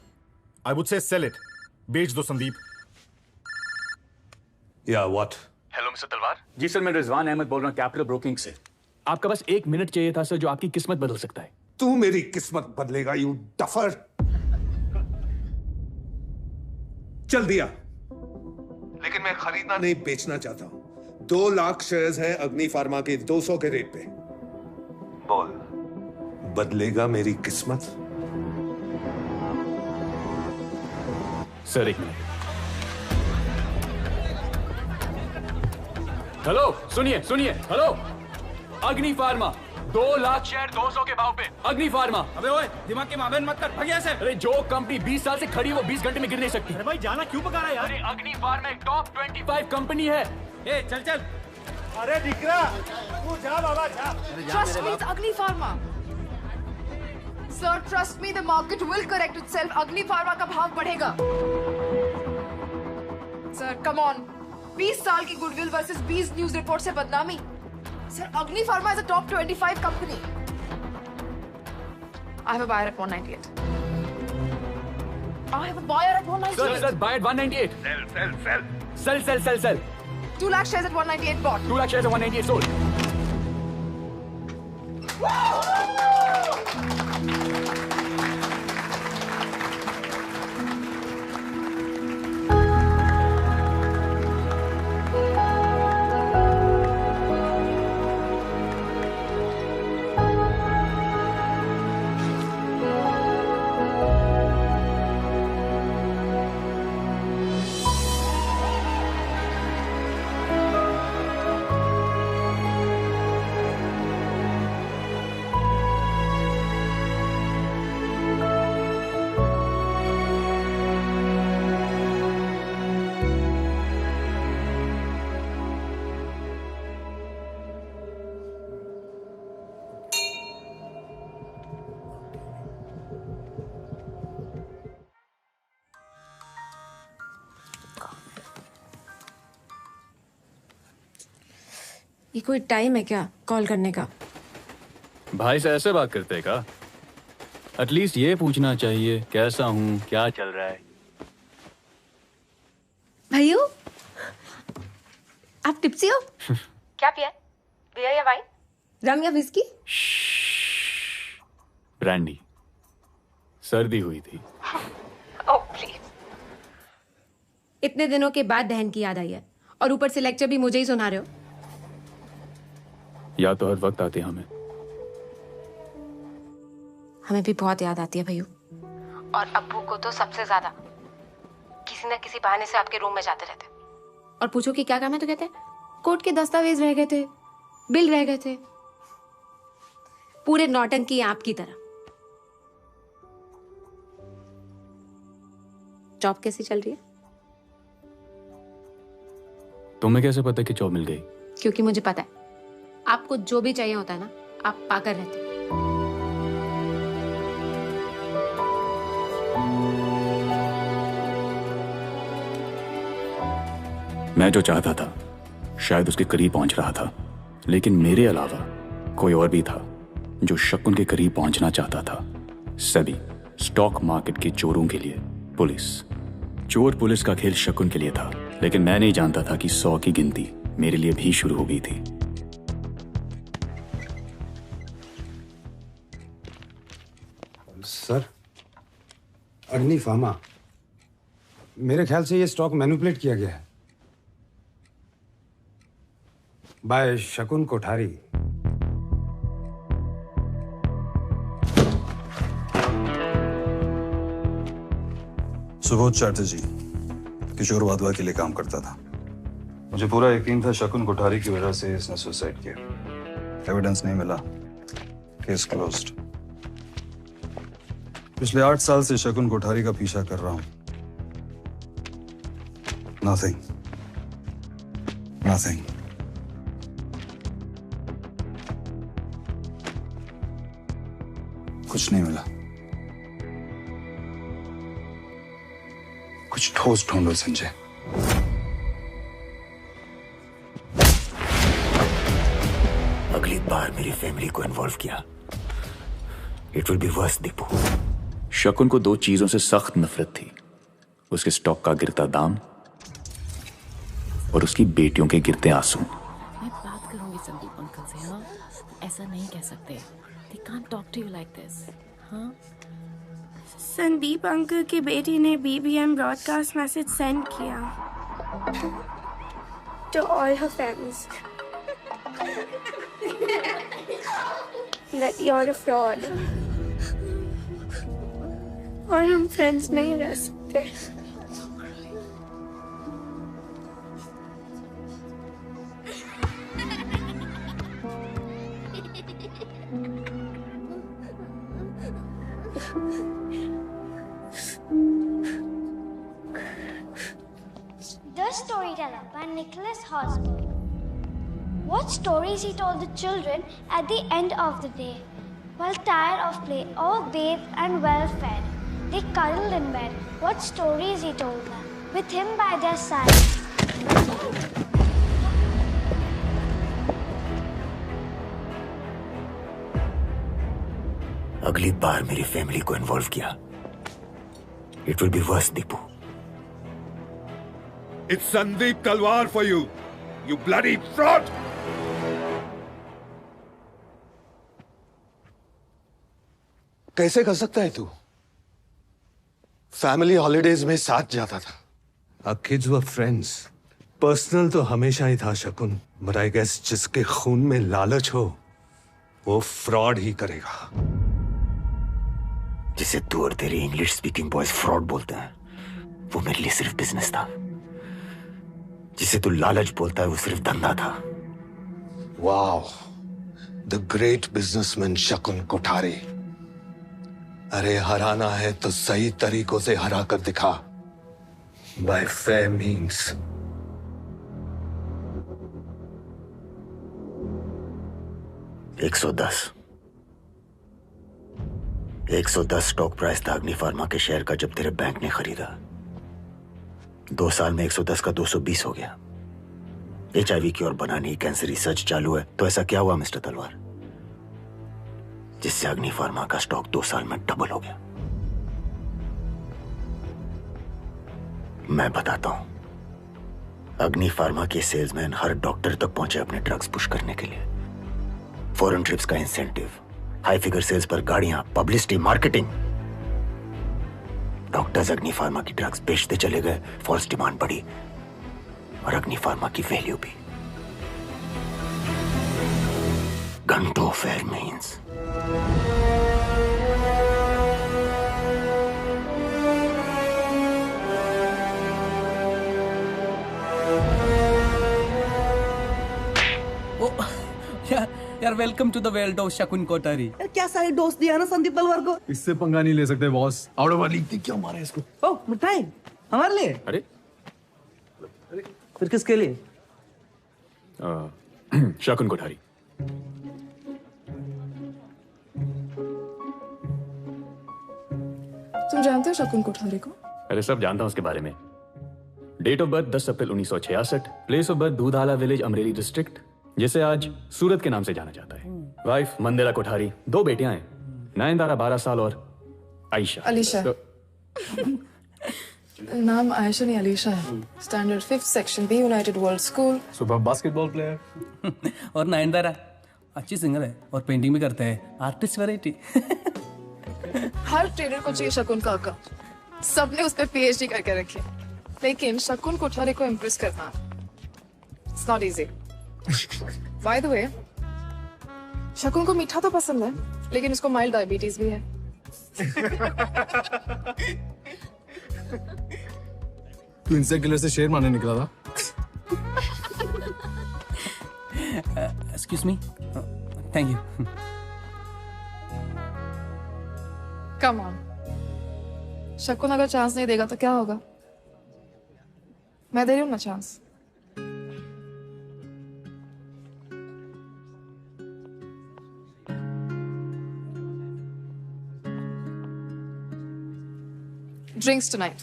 I would say sell it. बेच दो संदीप। या व्हाट? हेलो मिस्टर तलवार। जी सर, मैं रिजवान अहमद बोल रहा हूँ कैपिटल ब्रोकिंग से। आपका बस 1 मिनट चाहिए था सर, जो आपकी किस्मत बदल सकता है। तू मेरी किस्मत बदलेगा यू डफर। चल दिया, लेकिन मैं खरीदना नहीं बेचना चाहता हूं। 2 लाख शेयर्स हैं अग्नि फार्मा के 200 के रेट पे। बोल, बदलेगा मेरी किस्मत? Sir 1 minute. हेलो, सुनिए सुनिए। हेलो, अग्नि फार्मा 2 लाख शेयर 200 के भाव पे। अग्नि फार्मा। अबे ओए, दिमाग के मामले मत कर, भाग यहाँ से। अरे जो कंपनी 20 साल से खड़ी है वो 20 घंटे में गिर नहीं सकती। अरे भाई जाना क्यों पका रहा है यार? अरे अग्नि फार्मा एक टॉप 25 कंपनी है। ए चल चल। अरे दिकरा, तू जा बाबा जा। Trust me, it's Agni Pharma. Sir, trust me, the market will correct itself. Agni Pharma का भाव बढ़ेगा। Sir, come on. 20 साल की गुडविल वर्सेस 20 न्यूज रिपोर्ट से बदनामी। Sir, Agni Pharma is a top 25 company. I have a buyer at 198. I have a buyer at 198. Sir, buy at 198. Sell. 2 lakh shares at 198 bought. 2 lakh shares at 198 sold. ये कोई time है क्या call करने का? भाई से ऐसे बात करते का? एटलीस्ट ये पूछना चाहिए कैसा हूँ, क्या चल रहा है। भाइयों, आप टिप्सी हो? क्या पिया? बियर या वाइन? रम या विस्की? ब्रांडी। सर्दी हुई थी। Oh please. इतने दिनों के बाद बहन की याद आई है और ऊपर से लेक्चर भी मुझे ही सुना रहे हो। याद तो हर वक्त आती है हमें। हमें भी बहुत याद आती है भैया, और अब्बू को तो सबसे ज्यादा। किसी न किसी बहाने से आपके रूम में जाते रहते और पूछो कि क्या काम है तो कहते कोर्ट के दस्तावेज रह गए थे, बिल रह गए थे। पूरे नौटंकी आपकी तरह। जॉब कैसी चल रही है? तुम्हें कैसे पता कि जॉब मिल गई? क्योंकि मुझे पता है आपको जो भी चाहिए होता है ना, आप पाकर रहते हो। मैं जो चाहता था शायद उसके करीब पहुंच रहा था, लेकिन मेरे अलावा कोई और भी था जो शकुन के करीब पहुंचना चाहता था। सभी स्टॉक मार्केट के चोरों के लिए पुलिस। चोर पुलिस का खेल शकुन के लिए था, लेकिन मैं नहीं जानता था कि 100 की गिनती मेरे लिए भी शुरू हो गई थी। सर, अग्नि फार्मा, मेरे ख्याल से ये स्टॉक मैनिपुलेट किया गया है बाय शकुन कोठारी। सुबोध चैटर्जी किशोर वाधवा के लिए काम करता था। मुझे पूरा यकीन था शकुन कोठारी की वजह से इसने सुसाइड किया। एविडेंस नहीं मिला, केस क्लोज्ड। पिछले 8 साल से शकुन कोठारी का पीछा कर रहा हूं। Nothing, nothing. कुछ नहीं मिला। कुछ ठोस ढूंढो संजय। अगली बार मेरी फैमिली को इन्वॉल्व किया, it will be verse Deepu. शकुन को 2 चीजों से सख्त नफरत थी, उसके स्टॉक का गिरता दाम और उसकी बेटियों के गिरते आंसू। मैं बात करूंगी संदीप अंकल से। हाँ, ऐसा नहीं कह सकते। They can't talk to you like this. हाँ? संदीप अंकल की बेटी ने BBM ब्रॉडकास्ट मैसेज सेंड किया to all her fans that you're a fraud और हम फ्रेंड्स नहीं रह सकते। The Storyteller by Nicholas Hosmer. What stories he told the children at the end of the day. While tired of play, all bathed and well fed, they cuddled in bed. What stories he told them, with him by their side. अगली बार मेरी family को involve किया, it will be verse Deepu. It's Sandeep Talwar for you, you bloody fraud! कैसे कर सकता है तू? Family holidays में साथ जाता था। Our kids were friends. Personal तो हमेशा ही था शकुन, but I guess जिसके खून में लालच हो, वो फ्रॉड ही करेगा। जिसे तू और तेरे इंग्लिश स्पीकिंग बॉयज फ्रॉड बोलते हैं, वो मेरे लिए सिर्फ बिजनेस था। जिसे तू लालच बोलता है, वो सिर्फ धंधा था। वाओ, द ग्रेट बिजनेसमैन शकुन कोठारी। अरे हराना है तो सही तरीकों से हरा कर दिखा, bye fair means. $110 stock price था अग्नि फार्मा के शेयर का जब तेरे बैंक ने खरीदा। 2 साल में 110 का 220 हो गया। HIV की और बनाने कैंसर रिसर्च चालू है, तो ऐसा क्या हुआ मिस्टर तलवार जिससे अग्नि फार्मा का स्टॉक 2 साल में डबल हो गया? मैं बताता हूं। अग्नि फार्मा के सेल्समैन हर डॉक्टर तक पहुंचे अपने ड्रग्स पुश करने के लिए। फॉरेन ट्रिप्स का इंसेंटिव, हाई फिगर सेल्स पर गाड़ियां, पब्लिसिटी, मार्केटिंग। डॉक्टर्स अग्नि फार्मा की ड्रग्स बेचते चले गए, फॉल्स डिमांड बढ़ी और अग्नि फार्मा की वैल्यू भी। घंटों फेयर मीन्स यार welcome to the world of Shakun Kothari. क्या सारे दोस्त दिया ना संदीप तलवार को। इससे पंगा नहीं ले सकते बॉस। आउट ऑफ लीग थी, क्यों मारे इसको? ओ मिठाई हमारे लिए। अरे फिर किसके लिए? शकुन कोठारी। तुम जानते हो शकुन कोठारी को? अरे सब जानता हूं उसके बारे में। Date of birth 10 April 1966, place of birth Dudhala village, Amreli district, जिसे आज सूरत के नाम से जाना जाता है। वाइफ मंदिरा कोठारी, 2 बेटियां हैं, नयनतारा 12 साल और आयशा। अलीशा। नाम आयशा नहीं अलीशा है। Standard 5th section B, United World School. सुबह बास्केटबॉल प्लेयर। और नयनतारा अच्छी सिंगर है और पेंटिंग भी करते हैं, आर्टिस्ट वैरायटी। हर ट्रेडर को चाहिए शकुन काका। सबने उस पे PhD करके रखी, लेकिन शकुन कोठारी को इम्प्रेस करना it's not easy. By the way, शकुन को मीठा तो पसंद है, लेकिन उसको माइल्ड डायबिटीज भी है। तू इंसेक्ट किलर से शेर मारने निकला था? Excuse me, thank you. Come on, शकुन अगर चांस नहीं देगा तो क्या होगा? मैं दे रही हूँ ना chance. Drinks tonight.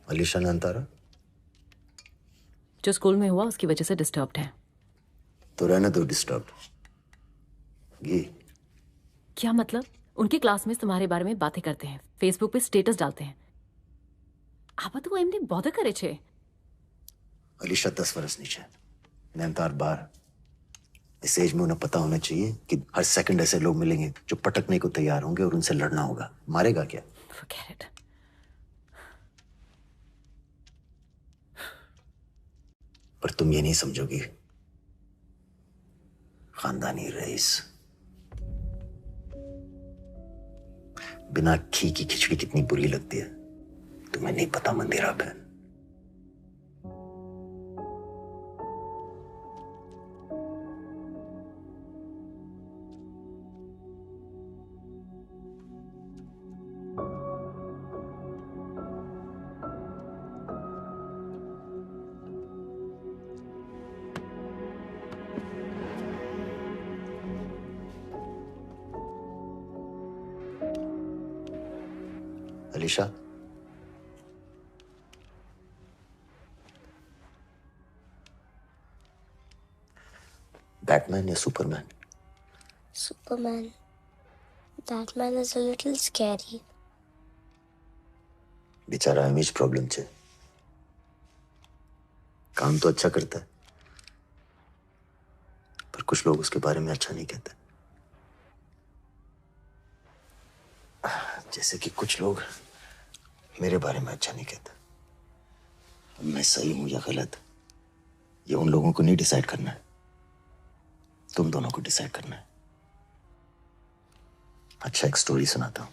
Alisha Nayanthara जो स्कूल में हुआ उसकी वजह से डिस्टर्ब्ड है। तो रहने दो डिस्टर्ब्ड। ये क्या मतलब? उनके क्लासमेट्स तुम्हारे बारे में बातें करते हैं, फेसबुक पे स्टेटस डालते हैं। आप तो एमने बॉधर करे छे। अलीशा 10 वर्ष नीचे, नयनतार 12। इस एज में उन्हें पता होना चाहिए कि हर सेकंड ऐसे लोग मिलेंगे जो पटकने को तैयार होंगे और उनसे लड़ना होगा। मारेगा क्या? Forget it. पर तुम ये नहीं समझोगी, खानदानी रईस बिना घी की खिचड़ी कितनी बुरी लगती है तुम्हें नहीं पता मंदिरा बहन। अलीशा, बैटमैन या Superman? Superman. That man is a little scary. बेचारा इमेज प्रॉब्लम छे, काम तो अच्छा करता है, पर कुछ लोग उसके बारे में अच्छा नहीं कहते। जैसे कि कुछ लोग मेरे बारे में अच्छा नहीं कहते। अब मैं सही हूं या गलत, ये उन लोगों को नहीं डिसाइड करना है, तुम दोनों को डिसाइड करना है। अच्छा, एक स्टोरी सुनाता हूं।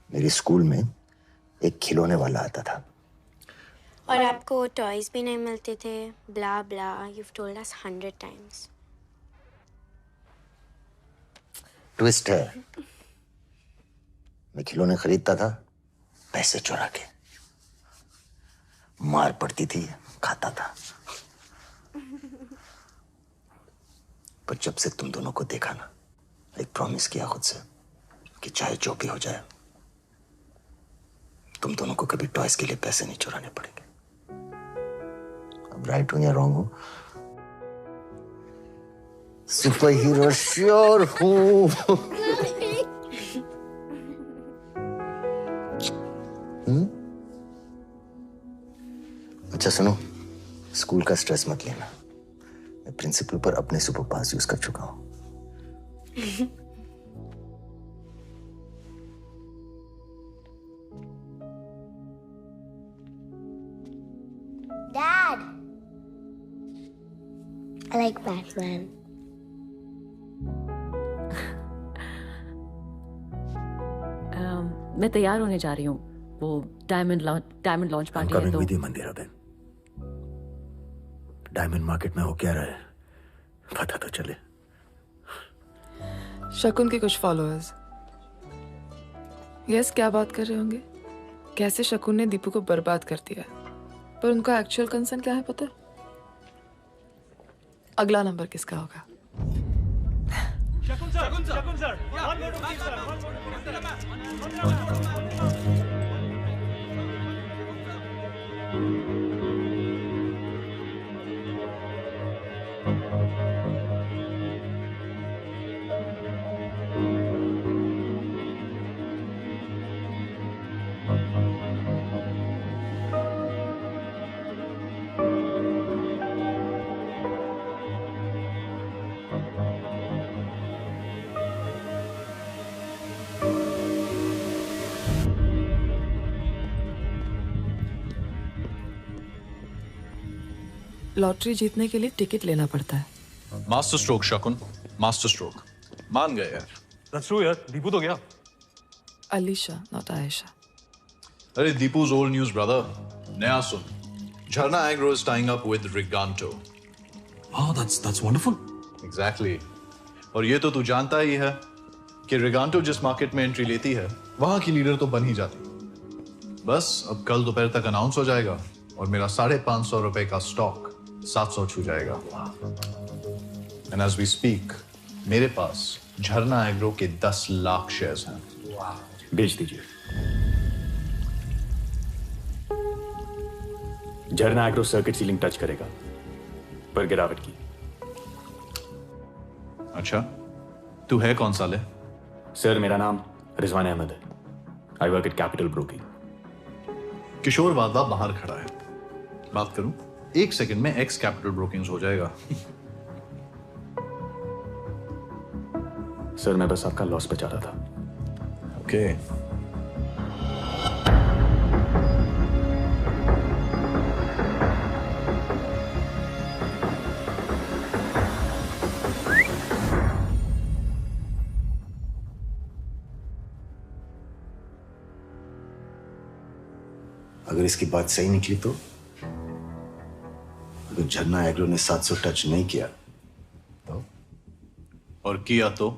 मेरे स्कूल में एक खिलौने वाला आता था और आपको टॉयज भी नहीं मिलते थे। ब्ला ब्ला, you've told us 100 times. Twist है, मैं खिलौने खरीदता था पैसे चुरा के, मार पड़ती थी, खाता था। पर जब से तुम दोनों को देखा ना, एक प्रॉमिस किया खुद से कि चाहे जो भी हो जाए, तुम दोनों को कभी टॉयज के लिए पैसे नहीं चुराने पड़ेंगे। अब राइट हूं या रॉन्ग हूं? सुपर हीरो श्योर हूं। अच्छा सुनो, स्कूल का स्ट्रेस मत लेना। मैं प्रिंसिपल पर अपने सुपर पास यूज कर चुका हूं। Dad, I like Batman. मैं तैयार होने जा रही हूँ। वो डायमंड लॉन्च पार्टी है तो। मंदिरा बेन, डायमंड मार्केट में हो क्या रहा है पता तो चले। शकुन के कुछ फॉलोअर्स यस क्या बात कर रहे होंगे, कैसे शकुन ने दीपू को बर्बाद कर दिया, पर उनका एक्चुअल कंसर्न क्या है पता है? अगला नंबर किसका होगा? शकुन सर, लॉटरी जीतने के लिए टिकट लेना पड़ता है। मास्टर स्ट्रोक शकुन, मास्टर स्ट्रोक। मान गए यार। That's true यार, दीपू तो गया। अलीशा, not आयशा। अरे दीपू's old news brother। नया सुन, झरना agro is tying up with Riganto। Oh, that's wonderful। Exactly। और ये तो तू जानता ही है कि Riganto जिस मार्केट में एंट्री लेती है वहां की लीडर तो बन ही जाती। बस अब कल दोपहर तक अनाउंस हो जाएगा और मेरा 550 रुपए का स्टॉक 700 छू जाएगा। एंड एज वी स्पीक मेरे पास झरना एग्रो के 10 लाख शेयर्स हैं। बेच दीजिए। झरना एग्रो सर्किट सीलिंग टच करेगा पर गिरावट की। अच्छा, तू है कौन साले? सर मेरा नाम रिजवान अहमद है। I work at Capital Broking. Kishore Vada बाहर खड़ा है, बात करूं? 1 सेकंड में एक्स कैपिटल ब्रोकिंग हो जाएगा। सर मैं बस आपका लॉस बचा रहा था। ओके। अगर इसकी बात सही निकली तो अगर झरना एग्रो ने 700 टच नहीं किया तो? और किया तो?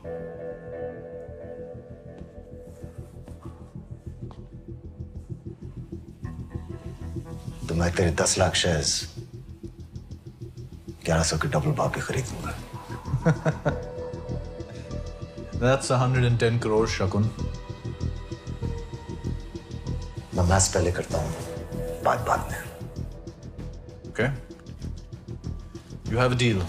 तो मैं तेरे 10 लाख शेयर्स 1100 के डबल भाव पे खरीद लूंगा। That's 110 crore शकुन। मैं मैच पहले करता हूं, बाद में। Okay, you have a deal।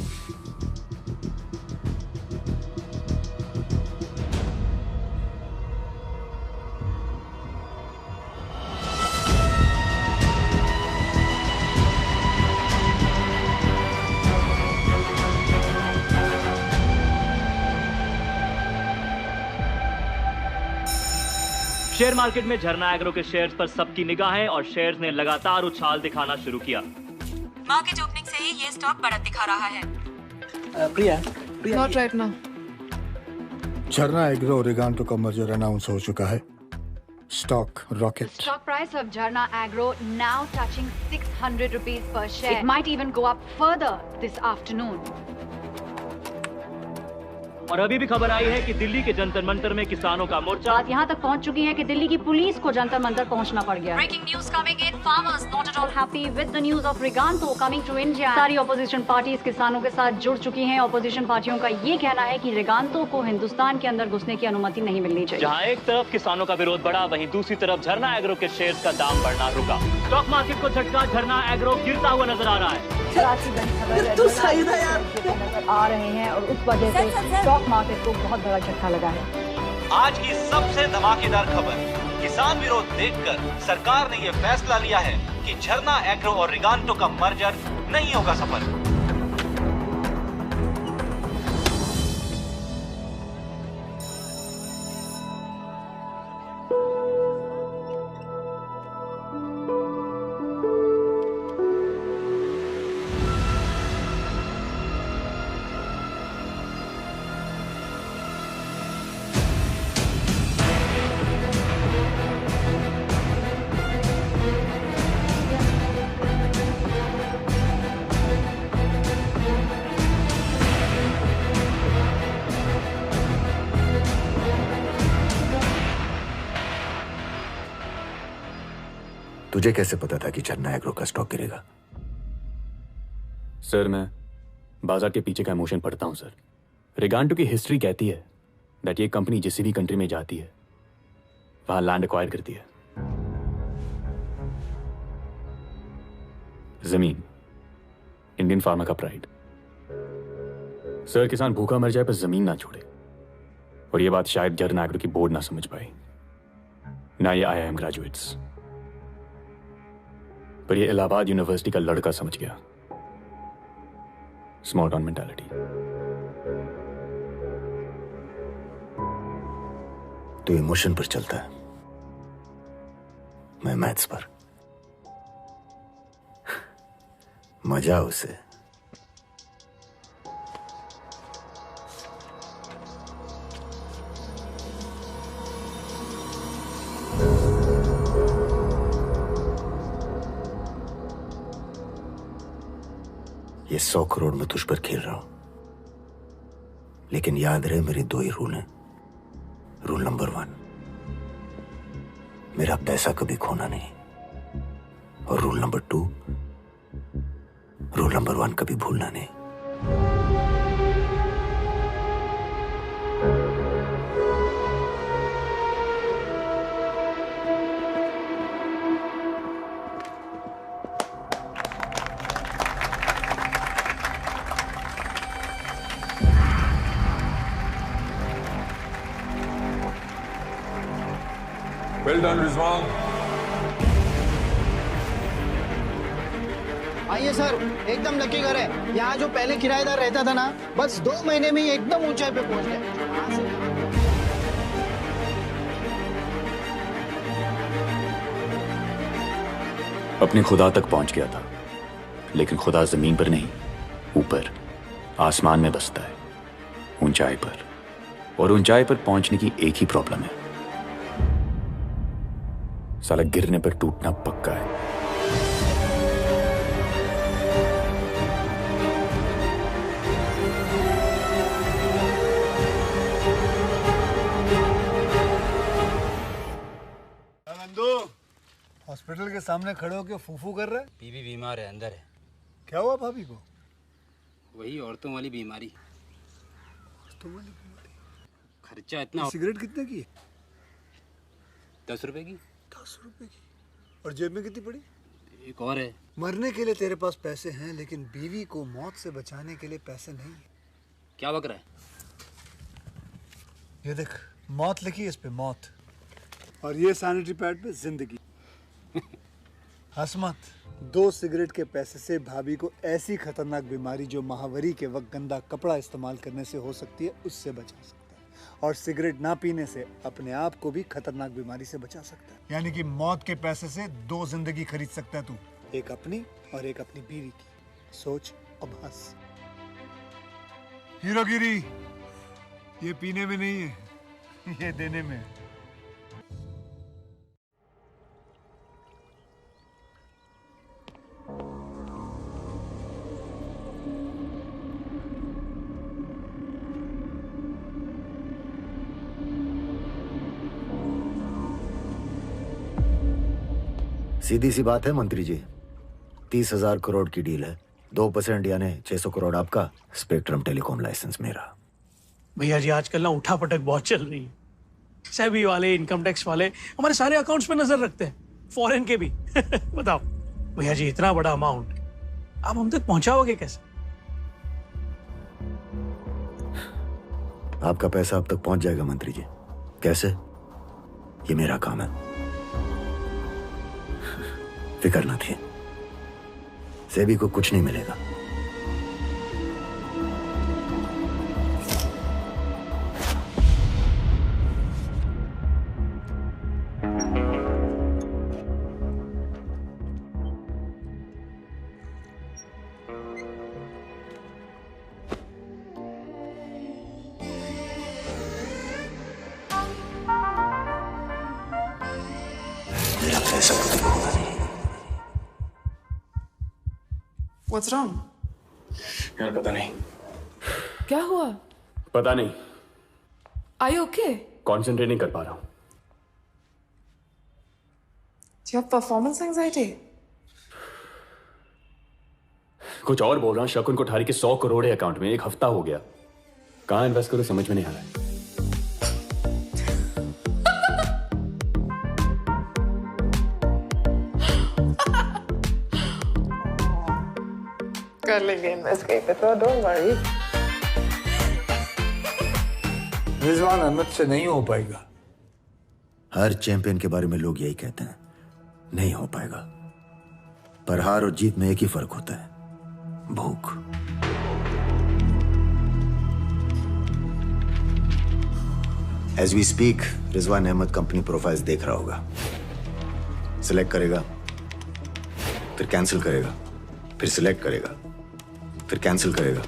Share market में झरना एग्रो के शेयर्स पर सबकी निगाहें और शेयर्स ने लगातार उछाल दिखाना शुरू किया। मार्केट ओपनिंग से ही ये स्टॉक बढ़त दिखा रहा है। प्रिया, नॉट राइट नाउ। झरना एग्रो और रिगांटो का मर्जर अनाउंस हो चुका है। Stock rocket. Stock price of Jharna Agro now touching 600 rupees per share. It might even go up further this afternoon. और अभी भी खबर आई है कि दिल्ली के जंतर मंतर में किसानों का मोर्चा बात यहाँ तक पहुँच चुकी है कि दिल्ली की पुलिस को जंतर मंतर पहुँचना पड़ गया। Breaking news coming in, farmers not at all happy with the news of Riganto coming to India. सारी ऑपोजिशन पार्टीज किसानों के साथ जुड़ चुकी हैं। ऑपोजिशन पार्टियों का ये कहना है कि रिगांतो को हिंदुस्तान के अंदर घुसने की अनुमति नहीं मिलनी चाहिए। जहाँ एक तरफ किसानों का विरोध बढ़ा, वहीं दूसरी तरफ झरना एग्रो के शेयर्स का दाम बढ़ना रुका। स्टॉक मार्केट को झटका, झरना एग्रो गिरता हुआ नजर आ रहा है। तू सही था यार। नजर आ रहे हैं और उस वजह से स्टॉक मार्केट को बहुत बड़ा झटका लगा है। आज की सबसे धमाकेदार खबर, किसान विरोध देखकर सरकार ने यह फैसला लिया है कि झरना एग्रो और रिगांटो का मर्जर नहीं होगा सफल। तुझे कैसे पता था कि झरना एग्रो का स्टॉक गिरेगा? सर मैं बाजार के पीछे का इमोशन पढ़ता हूं सर। रिगांटो की हिस्ट्री कहती है दैट ये कंपनी जिस भी कंट्री में जाती है वहां लैंड एक्वायर करती है। जमीन इंडियन फार्मा का प्राइड। सर किसान भूखा मर जाए पर जमीन ना छोड़े, और ये बात शायद झरना एग्रो की बोर्ड ना समझ पाई, ना ये IIM ग्रेजुएट्स, पर ये इलाहाबाद यूनिवर्सिटी का लड़का समझ गया। Small town mentality. तो इमोशन पर चलता है, मैं मैथ्स पर। मजा उसे। ये 100 करोड़ में तुझ पर खेल रहा हूं, लेकिन याद रहे मेरी 2 ही रूल हैं। रूल नंबर 1, मेरा पैसा कभी खोना नहीं, और रूल नंबर 2, रूल नंबर 1 कभी भूलना नहीं। Well done, Rizwan. आइए सर, एकदम लकी घर है। यहाँ जो पहले किराएदार रहता था ना, बस 2 महीने में ही एकदम ऊंचाई पे पहुंच गया। अपने खुदा तक पहुंच गया था, लेकिन खुदा जमीन पर नहीं, ऊपर आसमान में बसता है, ऊंचाई पर। और ऊंचाई पर पहुंचने की एक ही प्रॉब्लम है, साला गिरने पर टूटना पक्का है। नंदू, हॉस्पिटल के सामने खड़े होकर फूफू कर रहा है। बीवी बीमार है, अंदर है। क्या हुआ भाभी को? वही औरतों वाली बीमारी। खर्चा इतना। सिगरेट कितने की? 10 रुपए की। 10 रुपए की। और जेब में कितनी पड़ी? एक और है। मरने के लिए तेरे पास पैसे हैं, लेकिन बीवी को मौत से बचाने के लिए पैसे नहीं है। क्या बक रहा है? ये देख, मौत लिखी है इस पे, मौत। और ये सैनिटरी पैड पे जिंदगी। हंस मत। 2 सिगरेट के पैसे से भाभी को ऐसी खतरनाक बीमारी जो महावरी के वक्त गंदा कपड़ा इस्तेमाल करने से हो सकती है, उससे बचा सकता है। और सिगरेट ना पीने से अपने आप को भी खतरनाक बीमारी से बचा सकता है। यानी कि मौत के पैसे से 2 जिंदगी खरीद सकता है तू, एक अपनी और एक अपनी बीवी की। सोच अब हंस। हीरोगिरी ये पीने में नहीं है, ये देने में है। सीधी सी बात है मंत्री जी, 30,000 करोड़ की डील है। 2% यानी 600 करोड़ आपका, स्पेक्ट्रम टेलीकॉम लाइसेंस मेरा। भैया जी आजकल ना उठा पटक बहुत चल रही है। सेबी वाले, इनकम टैक्स वाले हमारे सारे अकाउंट्स पे नजर रखते हैं, फॉरेन के भी। बताओ भैया जी, इतना बड़ा अमाउंट आप हम तक पहुंचाओगे कैसे? आपका पैसा अब तक पहुंच जाएगा मंत्री जी। कैसे? ये मेरा काम है। फिक्र ना थी, सेबी को कुछ नहीं मिलेगा। What's wrong? यार पता नहीं। क्या हुआ? पता नहीं। Are you okay? कॉन्सेंट्रेट नहीं कर पा रहा हूँ। Do you have performance anxiety? कुछ और बोल रहा हूँ। शकुन कोठारी के 100 करोड़ है अकाउंट में, 1 हफ्ता हो गया। कहाँ इन्वेस्ट करूँ समझ में नहीं आ रहा है। कर लेंगे इन्वेस्ट कहीं पे, तो डोंट वरी। रिजवान अहमद से नहीं हो पाएगा। हर चैंपियन के बारे में लोग यही कहते हैं, नहीं हो पाएगा। पर हार और जीत में एक ही फर्क होता है, भूख। As we speak Rizwan Ahmed company profiles देख रहा होगा। सिलेक्ट करेगा, फिर कैंसिल करेगा, फिर सिलेक्ट करेगा, फिर कैंसिल करेगा।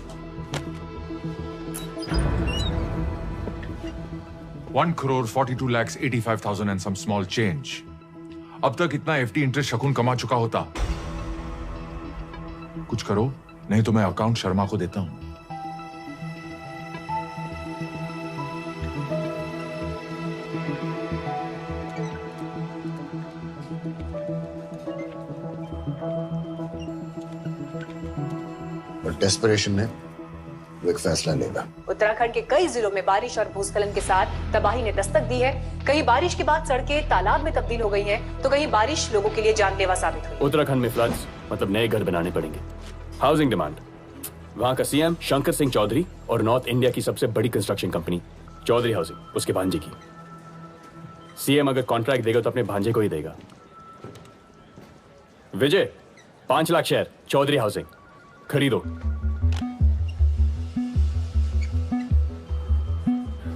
1,42,85,000 and some small change. अब तक इतना एफडी इंटरेस्ट शकुन कमा चुका होता। कुछ करो, नहीं तो मैं अकाउंट शर्मा को देता हूं। और डेस्परेशन में वो एक फैसला लेगा। उत्तराखंड के कई जिलों में बारिश और भूस्खलन के साथ तबाही ने दस्तक दी है। कहीं बारिश के बाद सड़कें तालाब में तब्दील हो गई हैं, तो कहीं बारिश लोगों के लिए जानलेवा साबित हुई। उत्तराखंड में फ्लड्स मतलब नए घर बनाने पड़ेंगे। हाउसिंग डिमांड, वहां का सीएम शंकर सिंह चौधरी और नॉर्थ इंडिया की सबसे बड़ी कंस्ट्रक्शन कंपनी चौधरी हाउसिंग, उसके भांजे की। सीएम अगर कॉन्ट्रैक्ट देगा तो अपने भांजे को ही देगा। विजय 5 लाख शेयर चौधरी हाउसिंग खरीदो।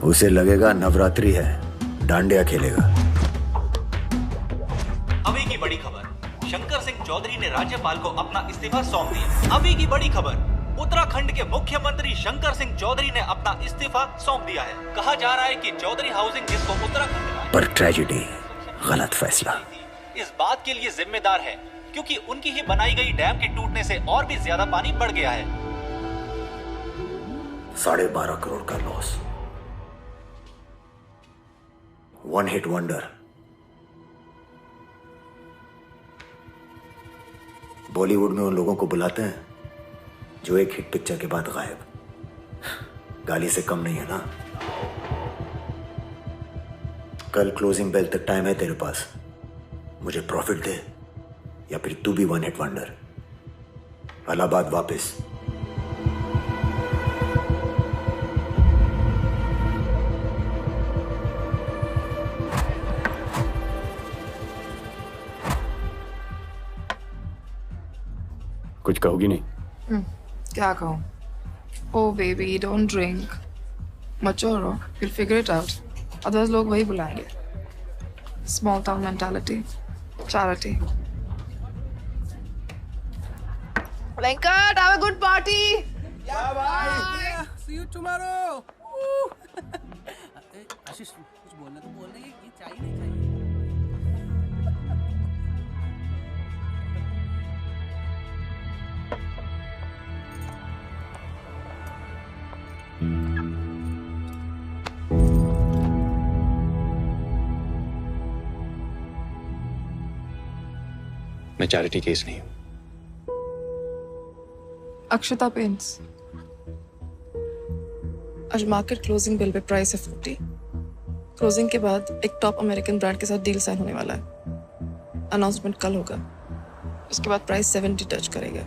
उसे लगेगा नवरात्रि है, डांडिया खेलेगा। अभी की बड़ी खबर, शंकर सिंह चौधरी ने राज्यपाल को अपना इस्तीफा सौंप दिया। अभी की बड़ी खबर, उत्तराखंड के मुख्यमंत्री शंकर सिंह चौधरी ने अपना इस्तीफा सौंप दिया है। कहा जा रहा है कि चौधरी हाउसिंग जिसको उत्तराखंड पर ट्रेजेडी, गलत फैसला, इस बात के लिए जिम्मेदार है क्योंकि उनकी ही बनाई गई डैम के टूटने से और भी ज्यादा पानी बढ़ गया है। 12.5 करोड़ का लॉस, 1 हिट वंडर। बॉलीवुड में उन लोगों को बुलाते हैं जो एक हिट पिक्चर के बाद गायब। गाली से कम नहीं है ना। कल क्लोजिंग बेल तक टाइम है तेरे पास। मुझे प्रॉफिट दे या फिर तू भी 1 हिट वंडर। इलाहाबाद वापस। कुछ कहोगी नहीं? क्या कहूँ? Oh baby, don't drink. Mature हो, you'll figure it out. Otherwise लोग वही बुलाएंगे। Small town mentality, charity. Venkat, have a good party. Yeah, bye. See you tomorrow. आशीष कुछ बोलना तो बोल रही है, ये चाहिए नहीं चाहिए। मैं चैरिटी केस नहीं हूं। अक्षता पेंट्स। आज market closing bill pay price है 40। क्लोजिंग के बाद एक टॉप अमेरिकन ब्रांड के साथ डील साइन होने वाला है। अनाउंसमेंट कल होगा। उसके बाद प्राइस 70 टच करेगा।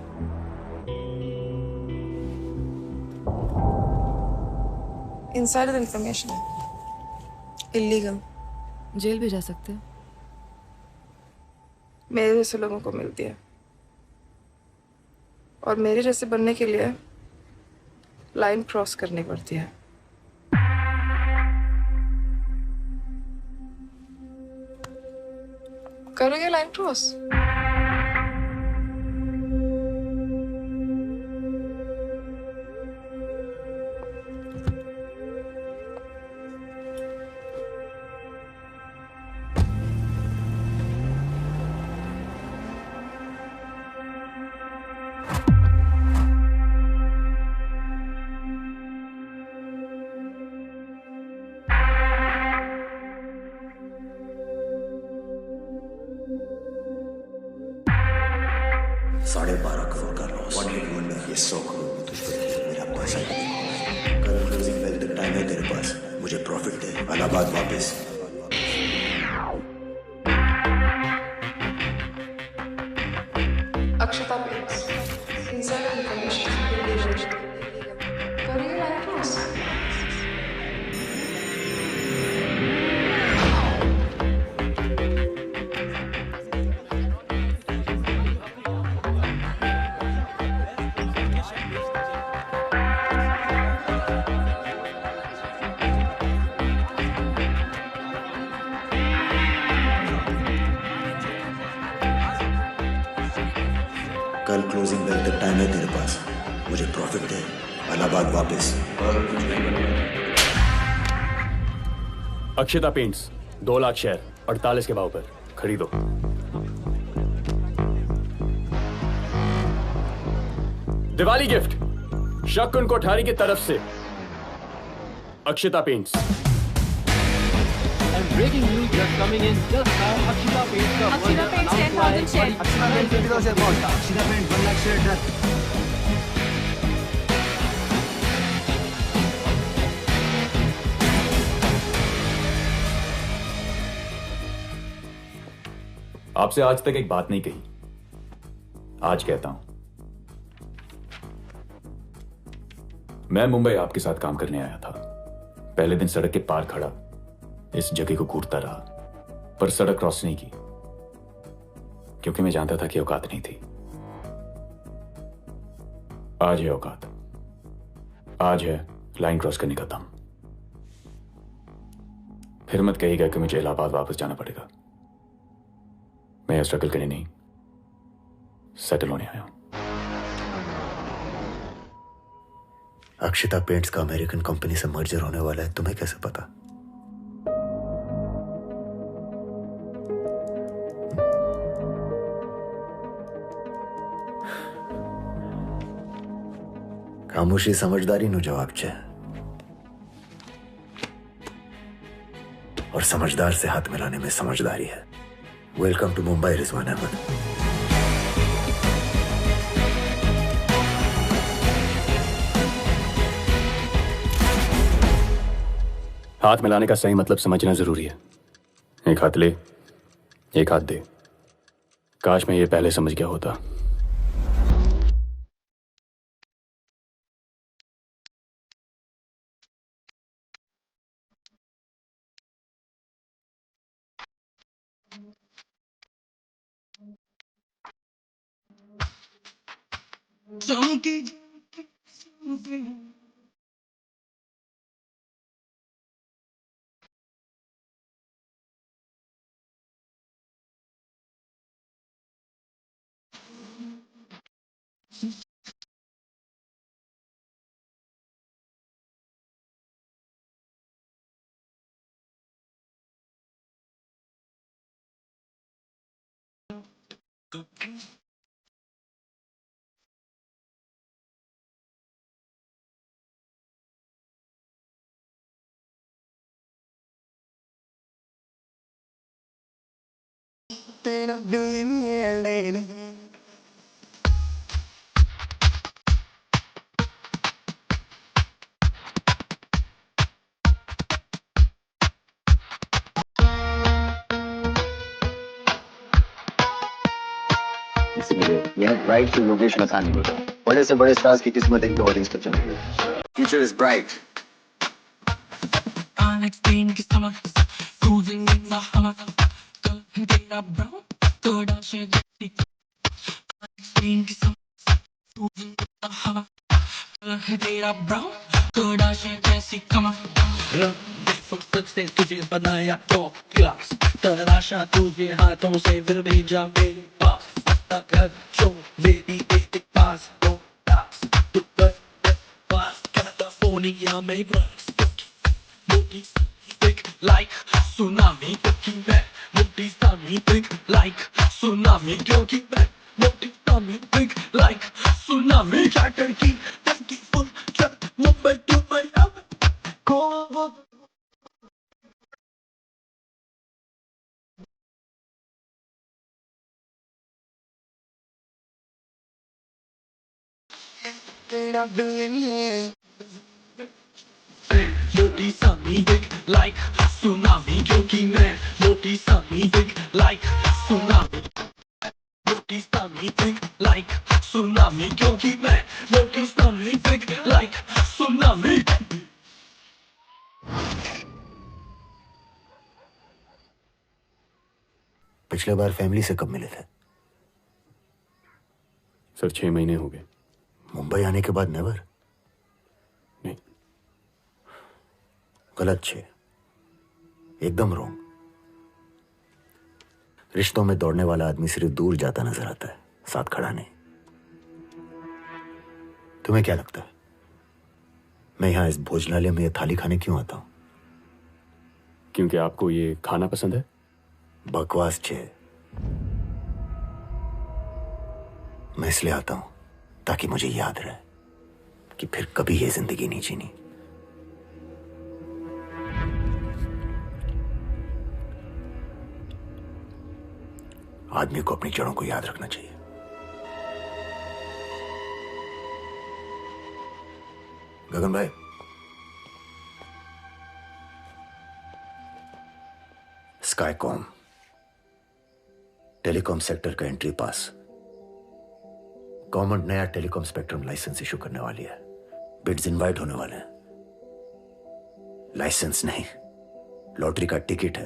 इनसाइडर इंफॉर्मेशन है, इलीगल, जेल भी जा सकते हैं। मेरे जैसे लोगों को मिलती है, और मेरे जैसे बनने के लिए लाइन क्रॉस करनी पड़ती है। करोगे लाइन क्रॉस? $12.5 करोड़ का लॉस, 1 हिट वंडर, ये 100 करोड़ में तुझ पर खेल मेरा पैसा नहीं। कल क्लोजिंग बेल तक टाइम है तेरे पास, मुझे प्रॉफिट दे, इलाहाबाद वापस। अक्षता पेंट्स, इनसाइड इन्फॉर्मेशन करोगे लाइन क्रॉस? कल क्लोजिंग बेल तक टाइम है तेरे पास, मुझे प्रॉफिट दे, इलाहाबाद वापस। अक्षता पेंट्स 2 लाख शेयर 48 के भाव पर खरीदो। दिवाली गिफ्ट शकुन कोठारी की तरफ से अक्षता paints. Breaking news just coming in just now. Akshita Paints का Akshita Paints 10,000 share. Akshita Paints 20,000 bought. Akshita Paints 1 lakh share done. आपसे आज तक एक बात नहीं कही, आज कहता हूं। मैं मुंबई आपके साथ काम करने आया था। पहले दिन सड़क के पार खड़ा इस जगह को घूरता रहा, पर सड़क क्रॉस नहीं की, क्योंकि मैं जानता था कि औकात नहीं थी। आज है औकात, आज है लाइन क्रॉस करने का दम। फिर मत कहिएगा कि मुझे इलाहाबाद वापस जाना पड़ेगा। मैं यह स्ट्रगल करने नहीं, सेटल होने आया हूं। अक्षता पेंट्स का अमेरिकन कंपनी से मर्जर होने वाला है, तुम्हें कैसे पता? खामोशी समझदारी नु जवाब छे, और समझदार से हाथ मिलाने में समझदारी है। Welcome to Mumbai Rizwan Ahmed. हाथ मिलाने का सही मतलब समझना जरूरी है। एक हाथ ले, एक हाथ दे। काश मैं ये पहले समझ गया होता। यह ब्राइट की लोकेशन आसान नहीं होता। बड़े से बड़े स्टार्स की किस्मत एक होर्डिंग्स पर चल रही है। Future is bright. cruising in the Hummer. Data brown, third I share the cruising in the Hummer. Data brown, third I share जैसी कमर. फुर्सत से तुझे बनाया टॉप क्लास, तराशा तुझे हाथों से फिर भेजा मेरे पास. घर जो मेरी एक पास दो पास तू कर पास कैलिफोर्निया में ग्रास मोटी big like tsunami क्योंकि मैं मोटी सामी big like tsunami क्योंकि मैं मोटी सामी big like tsunami चार्टर की टंकी फुल ट्रक मुंबई दुबई अब को तेरा दिल है मोटी सामी big like tsunami क्योंकि मैं मोटी सामी big like tsunami मोटी सामी big like tsunami क्योंकि मैं मोटी सामी big like tsunami. पिछले बार फैमिली से कब मिले थे? सर 6 महीने हो गए. मुंबई आने के बाद नेवर? नहीं. गलत 6. एकदम रॉन्ग. रिश्तों में दौड़ने वाला आदमी सिर्फ दूर जाता नजर आता है, साथ खड़ा नहीं. तुम्हें क्या लगता है मैं यहां इस भोजनालय में ये थाली खाने क्यों आता हूं? क्योंकि आपको ये खाना पसंद है? बकवास 6. मैं इसलिए आता हूं ताकि मुझे याद रहे कि फिर कभी ये जिंदगी नहीं जीनी. आदमी को अपनी जड़ों को याद रखना चाहिए. गगन भाई, स्काईकॉम टेलीकॉम सेक्टर का एंट्री पास. गवर्नमेंट नया टेलीकॉम स्पेक्ट्रम लाइसेंस इशू करने वाली है. बिड्स इनवाइट होने वाले हैं. लाइसेंस नहीं, लॉटरी का टिकट है.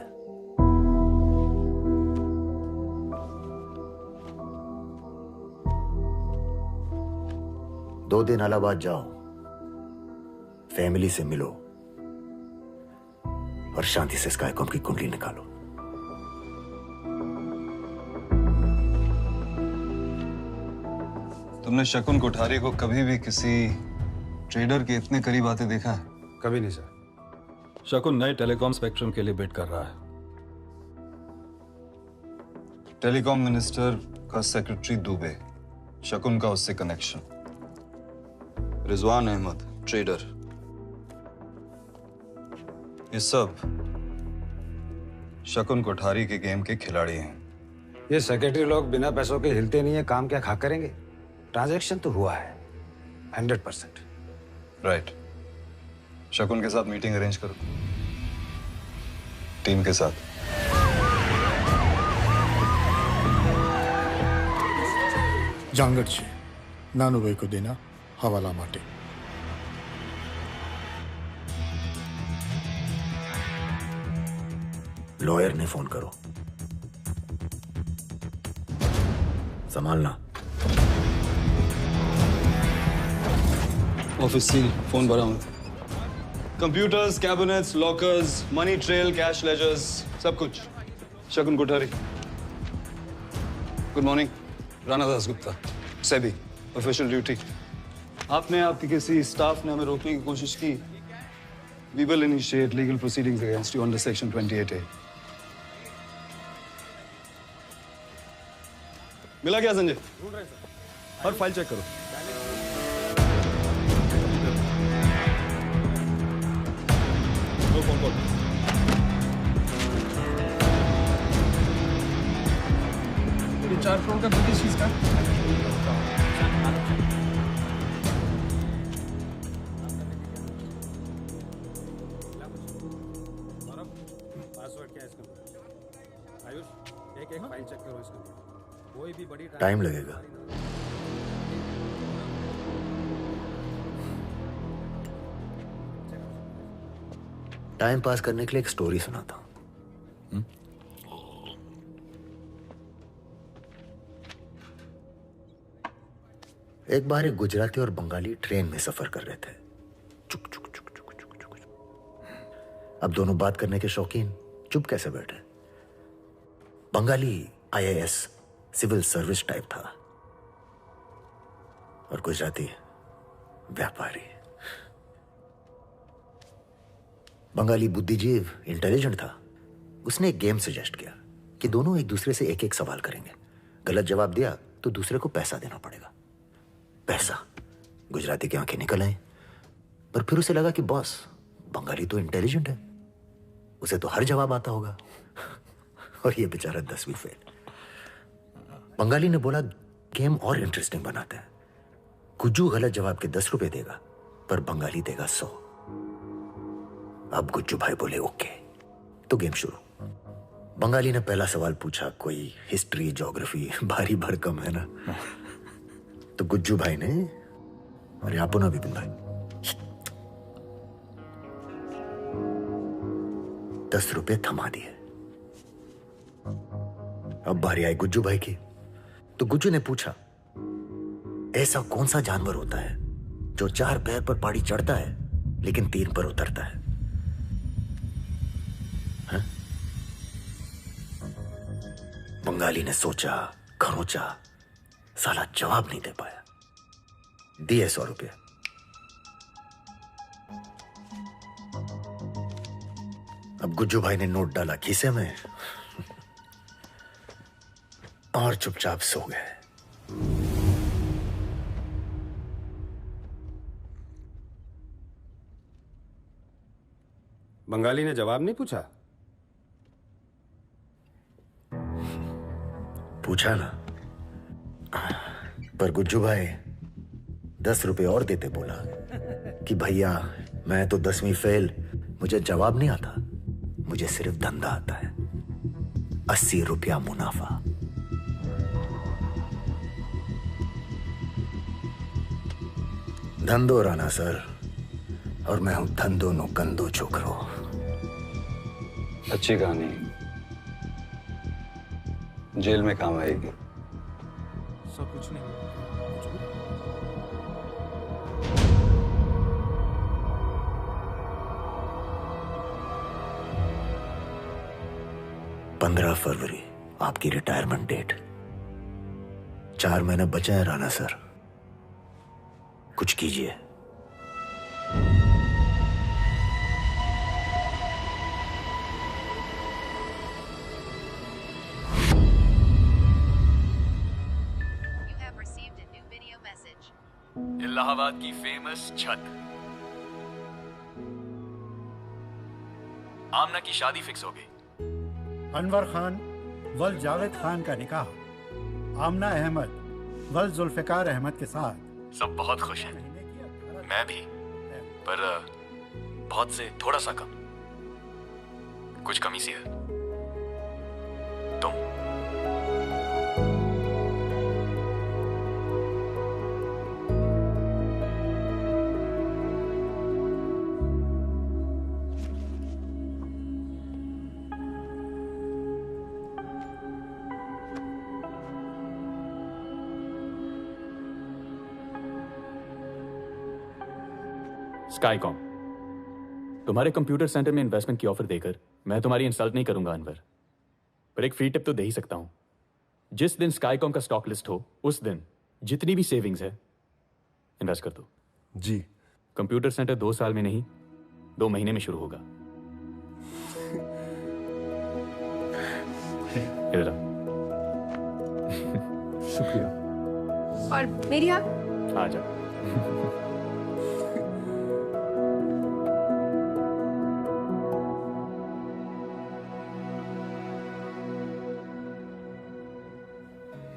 दो दिन इलाहाबाद जाओ, फैमिली से मिलो और शांति से स्काईकॉम की कुंडली निकालो. तुमने शकुन कोठारी को कभी भी किसी ट्रेडर के इतने करीब आते देखा है? कभी नहीं सर. शकुन नए टेलीकॉम स्पेक्ट्रम के लिए बिड कर रहा है. टेलीकॉम मिनिस्टर का सेक्रेटरी दुबे, शकुन का उससे कनेक्शन. रिजवान अहमद ट्रेडर. ये सब शकुन कोठारी के गेम के खिलाड़ी हैं. ये सेक्रेटरी लोग बिना पैसों के हिलते नहीं है. काम क्या खा करेंगे? ट्रांजैक्शन तो हुआ है 100%. राइट. शकुन के साथ मीटिंग अरेंज करो, टीम के साथ. જાંગડ છે નાનું ભાઈ કો દેના હવાલા માટે. लॉयर ने फोन करो. संभालना. ऑफिस सील, फोन बरामद. Computers, cabinets, lockers, money trail, cash ledgers, सब कुछ. Shakun Kothari. Good morning. Rana Dasgupta, SEBI, official duty. आपने आपके किसी स्टाफ ने हमें रोकने की कोशिश की. We will initiate legal proceedings against you under Section 28A. मिला क्या संजय? ढूंढ रहे हैं सर. और फाइल चेक करो. No phone call. ये 4 करोड़ का बिल किस चीज का? टाइम लगेगा. टाइम पास करने के लिए एक स्टोरी सुनाता हूं. एक बार एक गुजराती और बंगाली ट्रेन में सफर कर रहे थे। चुक चुक चुक चुक चुक चुक। अब दोनों बात करने के शौकीन चुप कैसे बैठे। Bengali IAS civil service type था और गुजराती व्यापारी। बंगाली बुद्धिजीव इंटेलिजेंट था। उसने एक गेम सजेस्ट किया कि दोनों एक दूसरे से एक एक सवाल करेंगे। गलत जवाब दिया तो दूसरे को पैसा देना पड़ेगा। पैसा। गुजराती की आंखें निकल आई, पर फिर उसे लगा कि बॉस, बंगाली तो इंटेलिजेंट है, उसे तो हर जवाब आता होगा और ये बेचारा 10वीं फेल। बंगाली ने बोला गेम और इंटरेस्टिंग बनाते हैं। गुज्जू गलत जवाब के 10 रुपए देगा, पर बंगाली देगा 100। अब गुज्जू भाई बोले ओके, तो गेम शुरू। बंगाली ने पहला सवाल पूछा, कोई हिस्ट्री ज्योग्राफी, भारी भरकम है ना। तो गुज्जू भाई ने, अरे आपो ना विपिन भाई, 10 रुपए थमा दिए। अब बारी आई गुज्जू भाई की। तो गुज्जू ने पूछा, ऐसा कौन सा जानवर होता है जो 4 पैर पर पहाड़ी चढ़ता है लेकिन 3 पर उतरता है? बंगाली ने सोचा, खरोचा, साला जवाब नहीं दे पाया। दिए 100 रुपये। अब गुज्जू भाई ने नोट डाला खीसे में और चुपचाप सो गए। बंगाली ने जवाब नहीं पूछा? पूछा ना, पर गुज्जू भाई 10 रुपए और देते बोला कि भैया, मैं तो 10वीं फेल, मुझे जवाब नहीं आता, मुझे सिर्फ धंधा आता है। 80 रुपया मुनाफा। धंधो राना सर, और मैं हूं धंधो नो कंदो छोकरो। अच्छी कहानी, जेल में काम आएगी। सब कुछ नहीं। फरवरी आपकी रिटायरमेंट डेट। 4 महीने बचे हैं राणा सर, कुछ कीजिए। इलाहाबाद की फेमस छत। आमना की शादी फिक्स हो गई। अनवर खान वल जावेद खान का निकाह आमना अहमद वल जुल्फिकार अहमद के साथ। सब बहुत खुश हैं, मैं भी, पर बहुत से थोड़ा सा कम। कुछ कमी सी है। तुम? स्काईकॉम, तुम्हारे कंप्यूटर सेंटर में इन्वेस्टमेंट की ऑफर देकर मैं तुम्हारी इंसल्ट नहीं करूंगा अनवर, पर एक फ्री टिप तो दे ही सकता हूं। जिस दिन स्काईकॉम का स्टॉक लिस्ट हो, उस दिन जितनी भी सेविंग्स है इन्वेस्ट कर दो। जी। कंप्यूटर सेंटर 2 साल में नहीं, 2 महीने में शुरू होगा। इधर आओ। शुक्रिया। और मेरी आप? आ जाओ।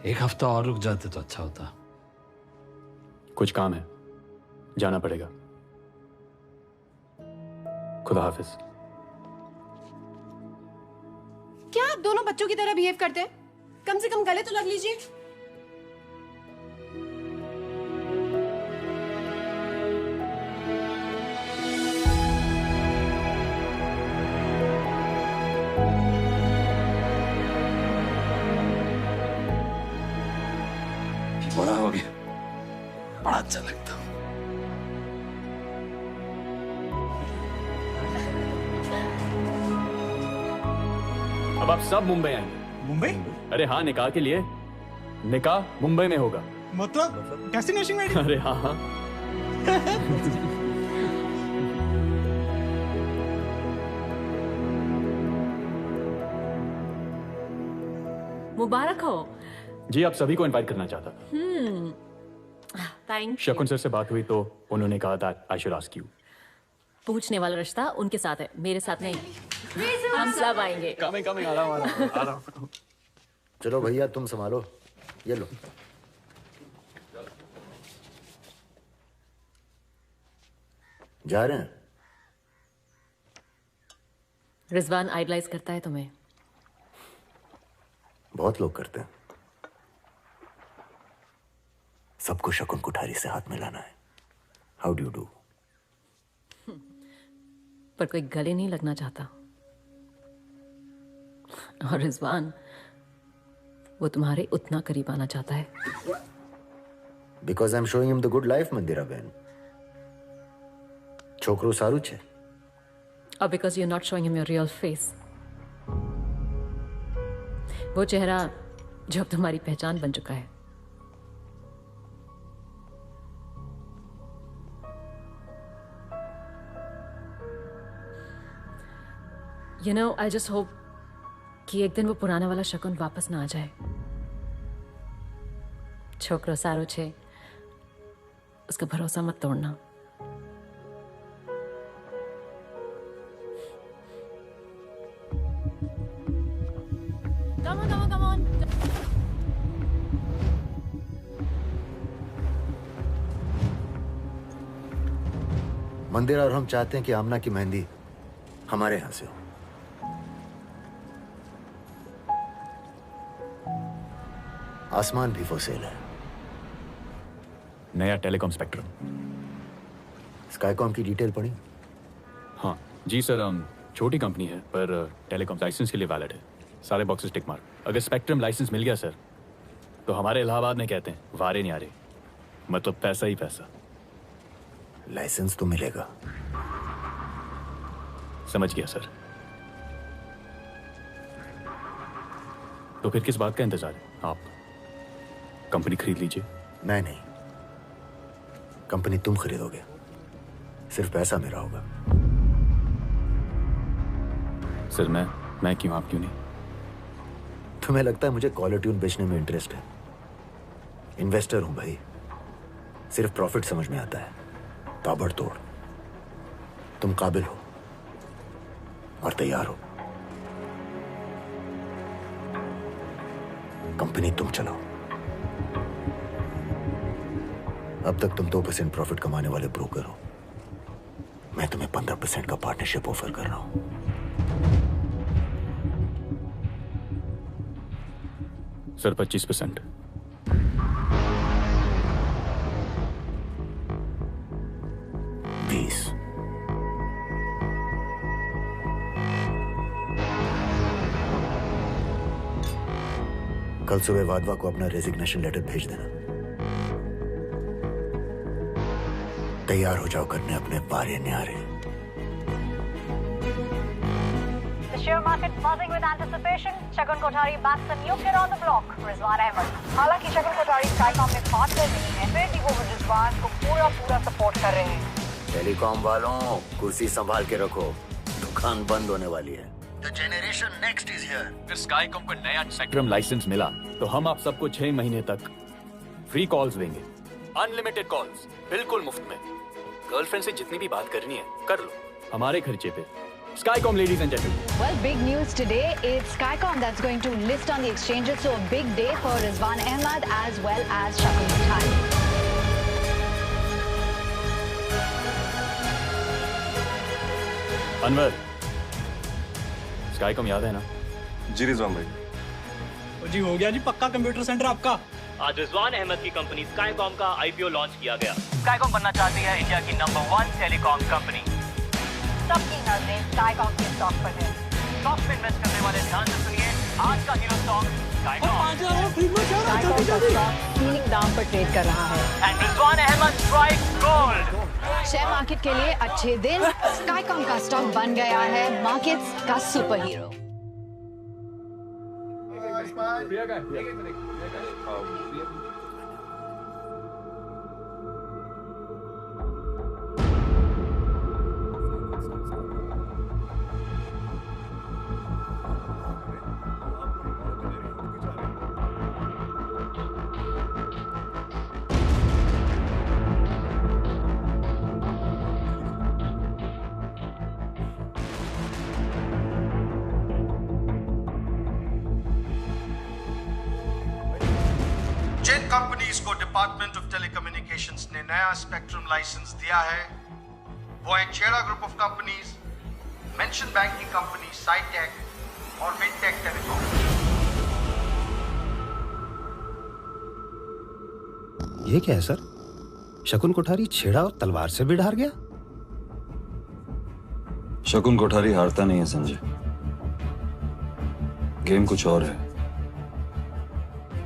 एक हफ्ता और रुक जाते तो अच्छा होता। कुछ काम है, जाना पड़ेगा। खुदा हाफिज। क्या आप दोनों बच्चों की तरह बिहेव करते हैं? कम से कम गले तो लग लीजिए। बड़ा हो गया। अच्छा लगता हूँ। अब आप सब मुंबई आएंगे। मुंबई? अरे हाँ, निकाह के लिए। निकाह मुंबई में होगा। मतलब डेस्टिनेशन वेडिंग? अरे हाँ हाँ। मुबारक हो। जी, आप सभी को इनवाइट करना चाहता था। थैंक शकुन सर से बात हुई तो उन्होंने कहा था आई शुड आस्क यू। पूछने वाला रिश्ता उनके साथ है, मेरे साथ नहीं। हम सब आएंगे। कमिंग आ रहा हूँ। चलो भैया, तुम संभालो, ये लो। जा रहे हैं? रिजवान आइडलाइज करता है तुम्हें। बहुत लोग करते हैं। सबको शकुन कुठारी से हाथ मिलाना है। How do you do? पर कोई गले नहीं लगना चाहता। और रिजवान, वो तुम्हारे उतना करीब आना चाहता है। Because I am showing him the good life, Mandira बहन। छोकरो सारू छे। और because you are not showing him your real face. वो चेहरा जो अब तुम्हारी पहचान बन चुका है। You know, I just hope कि एक दिन वो पुराना वाला शकुन वापस ना आ जाए। छोकरो सारो छे, उसका भरोसा मत तोड़ना। Come on, come on, come on. मंदिर और हम चाहते हैं कि आमना की मेहंदी हमारे यहां से हो। आसमान भी फॉर सेल है। नया टेलीकॉम स्पेक्ट्रम। स्काईकॉम की डिटेल पढ़ी? हाँ जी सर, छोटी कंपनी है पर टेलीकॉम लाइसेंस के लिए वैलिड है। सारे बॉक्सेस टिक मार। अगर स्पेक्ट्रम लाइसेंस मिल गया सर, तो हमारे इलाहाबाद में कहते हैं वारे नहीं आ रहे, मतलब पैसा ही पैसा। लाइसेंस तो मिलेगा। समझ गया सर। तो फिर किस बात का इंतजार है? आप कंपनी खरीद लीजिए। मैं नहीं, कंपनी तुम खरीदोगे। सिर्फ पैसा मेरा होगा। सर मैं क्यों, आप क्यों नहीं? तुम्हें लगता है मुझे कॉलर ट्यून बेचने में इंटरेस्ट है? इन्वेस्टर हूं भाई। सिर्फ प्रॉफिट समझ में आता है, ताबड़तोड़। तुम काबिल हो और तैयार हो। कंपनी तुम चलाओ। अब तक तुम 2% प्रॉफिट कमाने वाले ब्रोकर हो। मैं तुम्हें 15% का पार्टनरशिप ऑफर कर रहा हूं। सर 25%। कल सुबह वाधवा को अपना रेजिग्नेशन लेटर भेज देना। तैयार हो जाओ करने अपने बारे न्यारे। The share market buzzing with anticipation. Shakun Kothari backs a new kid on the block, Rizwan Ahmed. हालांकि शकुन कोठारी स्काईकॉम में पार्टनर नहीं है, फिर भी वो रिजवान को पूरा सपोर्ट कर रहे हैं। टेलीकॉम वालों, कुर्सी संभाल के रखो, दुकान बंद होने वाली है। The generation next is here. अगर स्काईकॉम को नया स्पेक्ट्रम लाइसेंस मिला तो हम आप सबको 6 महीने तक फ्री कॉल्स देंगे। अनलिमिटेड कॉल्स, बिल्कुल मुफ्त में। गर्लफ्रेंड से जितनी भी बात करनी है कर लो, हमारे खर्चे पे। Skycom, ladies and gentlemen. Well, big news today. It's Skycom that's going to list on the exchanges. So a big day for Rizwan Ahmed as well as Shakun Kothari. Anwar, Skycom याद है ना? जी रिजवान भाई। जी हो गया जी, पक्का कंप्यूटर सेंटर आपका। आज रिजवान अहमद की कंपनी स्काईकॉम का आईपीओ लॉन्च किया गया। स्काईकॉम बनना चाहती है इंडिया की नंबर 1 टेलीकॉम कंपनी। सबकी नजरें स्काईकॉम के स्टॉक पर है। स्टॉक में इन्वेस्ट करने वाले ध्यान से सुनिए आज का हीरो स्टॉक स्काईकॉम का स्टॉक सीलिंग दाम पर ट्रेड कर रहा है। And Rizwan Ahmed strike gold. Share market के लिए अच्छे दिन। स्काईकॉम का स्टॉक बन गया है मार्केट्स का सुपर हीरो। जिन कंपनीज को डिपार्टमेंट ऑफ टेलीकम्युनिकेशंस ने नया स्पेक्ट्रम लाइसेंस दिया है वो है छेड़ा group of companies, mention banking company Scitech और विनटेक टेलीकॉम। ये क्या है सर? शकुन कोठारी छेड़ा और तलवार से भी हार गया? शकुन कोठारी हारता नहीं है संजय, गेम कुछ और है।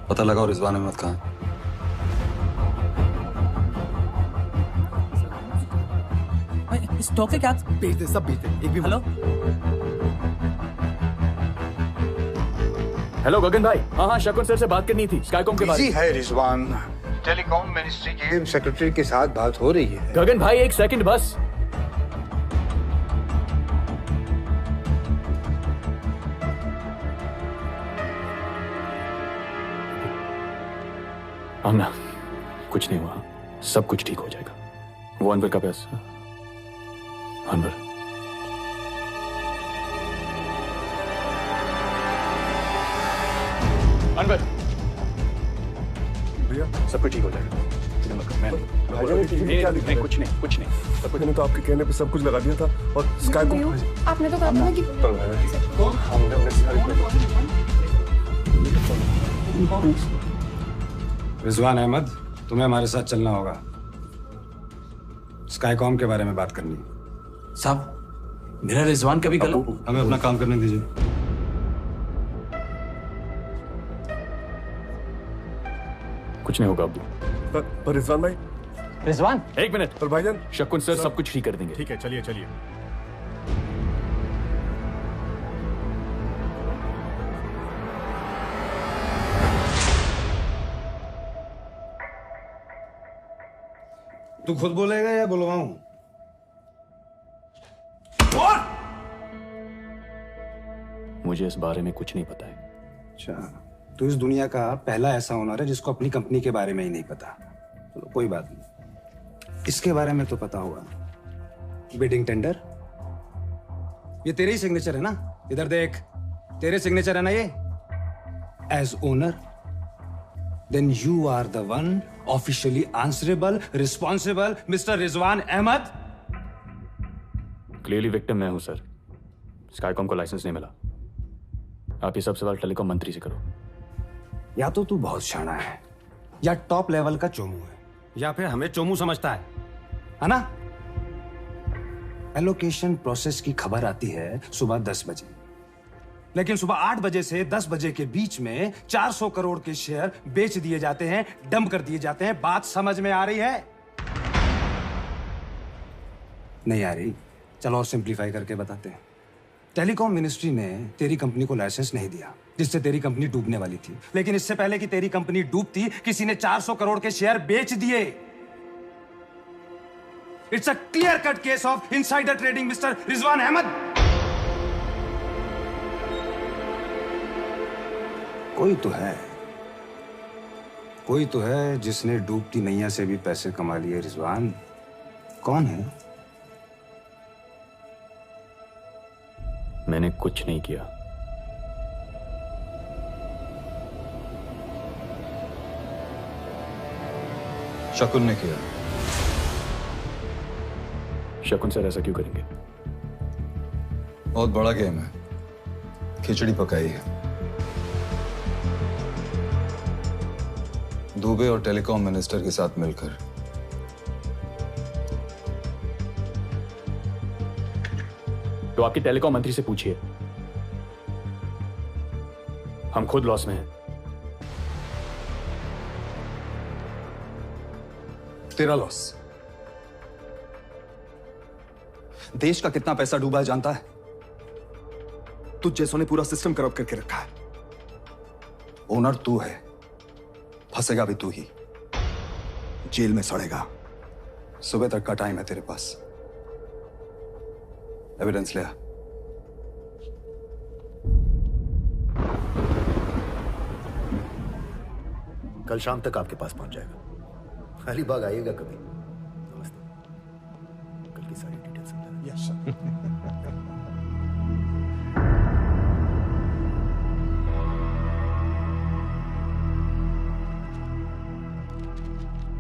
पता लगाओ रिजवान अहमद कहाँ है? स्टॉक के क्या बेच दे, सब बेच दे। एक भी हेलो हेलो गगन भाई। हाँ शकुन सर से बात करनी थी स्काईकॉम के बारे में। है रिजवान, टेलीकॉम मिनिस्ट्री के सेक्रेटरी के साथ बात हो रही है। गगन भाई एक सेकंड बस। आमना, कुछ नहीं हुआ, सब कुछ ठीक हो जाएगा। वो अनवर का पैसा। अनवर अनवर भैया सब कुछ ठीक हो जाएगा। नहीं कुछ नहीं। मैंने तो आपके कहने पे सब कुछ लगा दिया था और स्काईकॉम आपने तो कहा था कि रिजवान अहमद, तुम्हें हमारे साथ चलना होगा। स्काईकॉम के बारे में बात करनी है। साहब मेरा रिजवान कभी गलत। हमें अपना काम करने दीजिए। कुछ नहीं होगा अब्दू। पर रिजवान भाई। रिजवान एक मिनट। पर भाईजान शकुन सर सब कुछ ठीक कर देंगे। ठीक है, चलिए चलिए। तू खुद बोलेगा या बुलवाऊं? मुझे इस बारे में कुछ नहीं पता है। अच्छा, तो इस दुनिया का पहला ऐसा ओनर है जिसको अपनी कंपनी के बारे में ही नहीं पता। चलो कोई बात नहीं, इसके बारे में तो पता होगा। बिडिंग टेंडर, ये तेरे ही सिग्नेचर है ना? इधर देख, तेरे सिग्नेचर है ना ये? As owner, then you are the one officially answerable, responsible, mister Rizwan Ahmed. Clearly victim मैं हूं सर। स्काईकॉम को लाइसेंस नहीं मिला। आप ये सब सवाल टेलीकॉम मंत्री से करो। या तो तू बहुत शाना है, या टॉप लेवल का चोमू है, या फिर हमें चोमू समझता है ना? एलोकेशन प्रोसेस की खबर आती है सुबह 10 बजे, लेकिन सुबह 8 बजे से 10 बजे के बीच में 400 करोड़ के शेयर बेच दिए जाते हैं, डंप कर दिए जाते हैं। बात समझ में आ रही है? नहीं आ रही? चलो और सिंप्लीफाई करके बताते हैं। टेलीकॉम मिनिस्ट्री ने तेरी कंपनी को लाइसेंस नहीं दिया, जिससे तेरी कंपनी डूबने वाली थी। लेकिन इससे पहले कि तेरी कंपनी डूबती, किसी ने 400 करोड़ के शेयर बेच दिए। It's a clear cut case of insider trading mister Rizwan Ahmed. कोई तो है जिसने डूबती नैया से भी पैसे कमा लिए। रिजवान कौन है? मैंने कुछ नहीं किया। शकुन ने किया। शकुन सर ऐसा क्यों करेंगे? बहुत बड़ा गेम है, खिचड़ी पकाई है। दुबे और टेलीकॉम मिनिस्टर के साथ मिलकर। तो आपके टेलीकॉम मंत्री से पूछिए। हम खुद लॉस में हैं। तेरा लॉस। देश का कितना पैसा डूबा है जानता है? तुझ जैसों ने पूरा सिस्टम करप्ट करके रखा है। ओनर तू है, फंसेगा भी तू ही, जेल में सड़ेगा। सुबह तक का टाइम है तेरे पास। एविडेंस ले आ। कल शाम तक आपके पास पहुंच जाएगा। अलीबाग आइएगा कभी। नमस्ते। कल की सारी डिटेल्स समझा। Yes sir.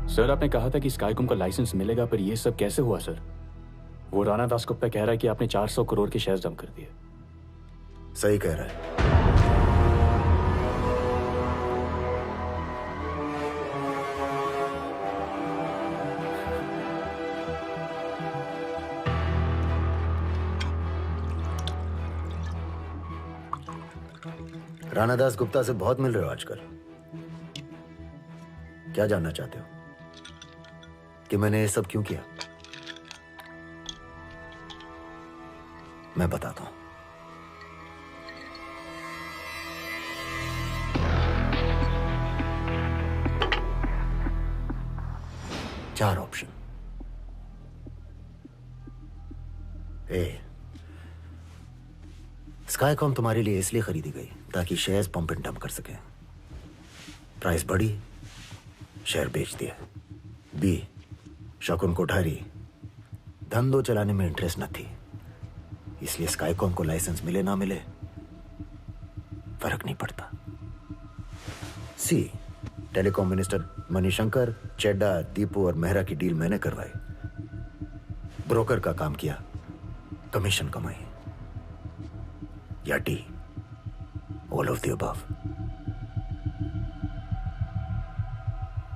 सर आपने कहा था कि स्काईकॉम का लाइसेंस मिलेगा, पर यह सब कैसे हुआ सर? वो राणा दासगुप्ता कह रहा है कि आपने 400 करोड़ के शेयर्स डंप कर दिए। सही कह रहा है। राणा दासगुप्ता से बहुत मिल रहे हो आजकल। क्या जानना चाहते हो कि मैंने ये सब क्यों किया? मैं बताता हूं। चार ऑप्शन। ए, स्काईकॉम तुम्हारे लिए इसलिए खरीदी गई ताकि शेयर्स पंप एंड डंप कर सके। प्राइस बढ़ी, शेयर बेच दिया। बी, शकुन कोठारी धंधो चलाने में इंटरेस्ट न थी, इसलिए स्काईकॉम को लाइसेंस मिले ना मिले फर्क नहीं पड़ता। सी, टेलीकॉम मिनिस्टर मणिशंकर, चेड्डा, दीपू और मेहरा की डील मैंने करवाई। ब्रोकर का काम किया, कमीशन कमाई। या D, all of the above.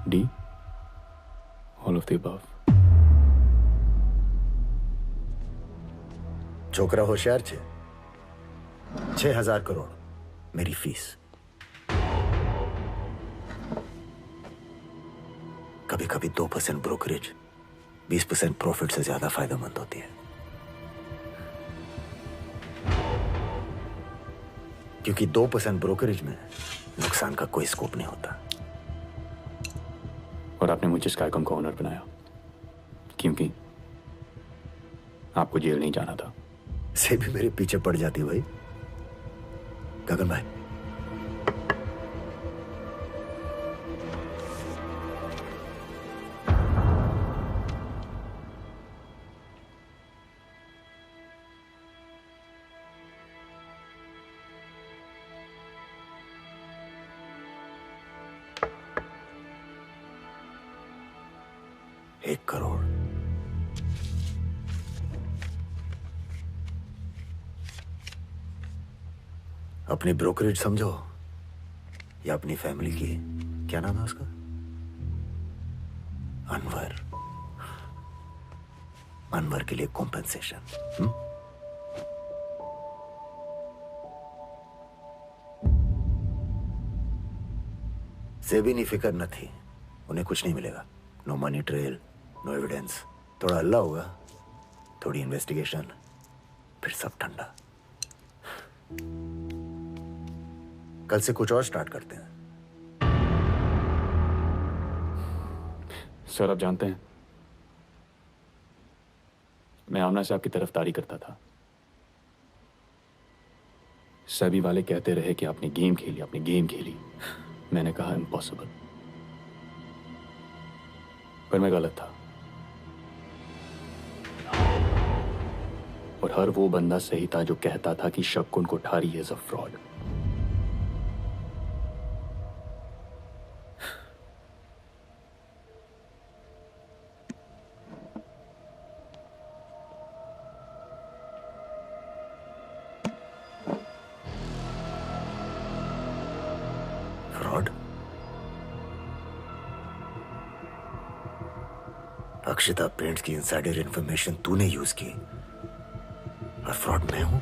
D, all of the above. छोकरा होशियार छे। 6,000 करोड़ मेरी फीस। कभी कभी 2% ब्रोकरेज 20% प्रॉफिट से ज्यादा फायदेमंद होती है, क्योंकि 2% ब्रोकरेज में नुकसान का कोई स्कोप नहीं होता। और आपने मुझे स्काईकॉम का ओनर बनाया क्योंकि आपको जेल नहीं जाना था। से भी मेरे पीछे पड़ जाती भाई। गगन भाई, $1 करोड़। अपनी ब्रोकरेज समझो या अपनी फैमिली की, क्या नाम है उसका, अनवर। अनवर के लिए कॉम्पेंसेशन। से भी नहीं फिक्र न थी, उन्हें कुछ नहीं मिलेगा। No money trail, no evidence. थोड़ा हल्ला होगा, थोड़ी इन्वेस्टिगेशन, फिर सब ठंडा। कल से कुछ और स्टार्ट करते हैं। सर आप जानते हैं, मैं आमना से आपकी तरफदारी करता था। सभी वाले कहते रहे कि आपने गेम खेली, आपने गेम खेली। मैंने कहा इम्पॉसिबल, पर मैं गलत था। और हर वो बंदा सही था जो कहता था कि शकुन Kothari is a fraud. Fraud? Akshita paints की इनसाइडर इंफॉर्मेशन तूने यूज की और फ्रॉड मैं हूं?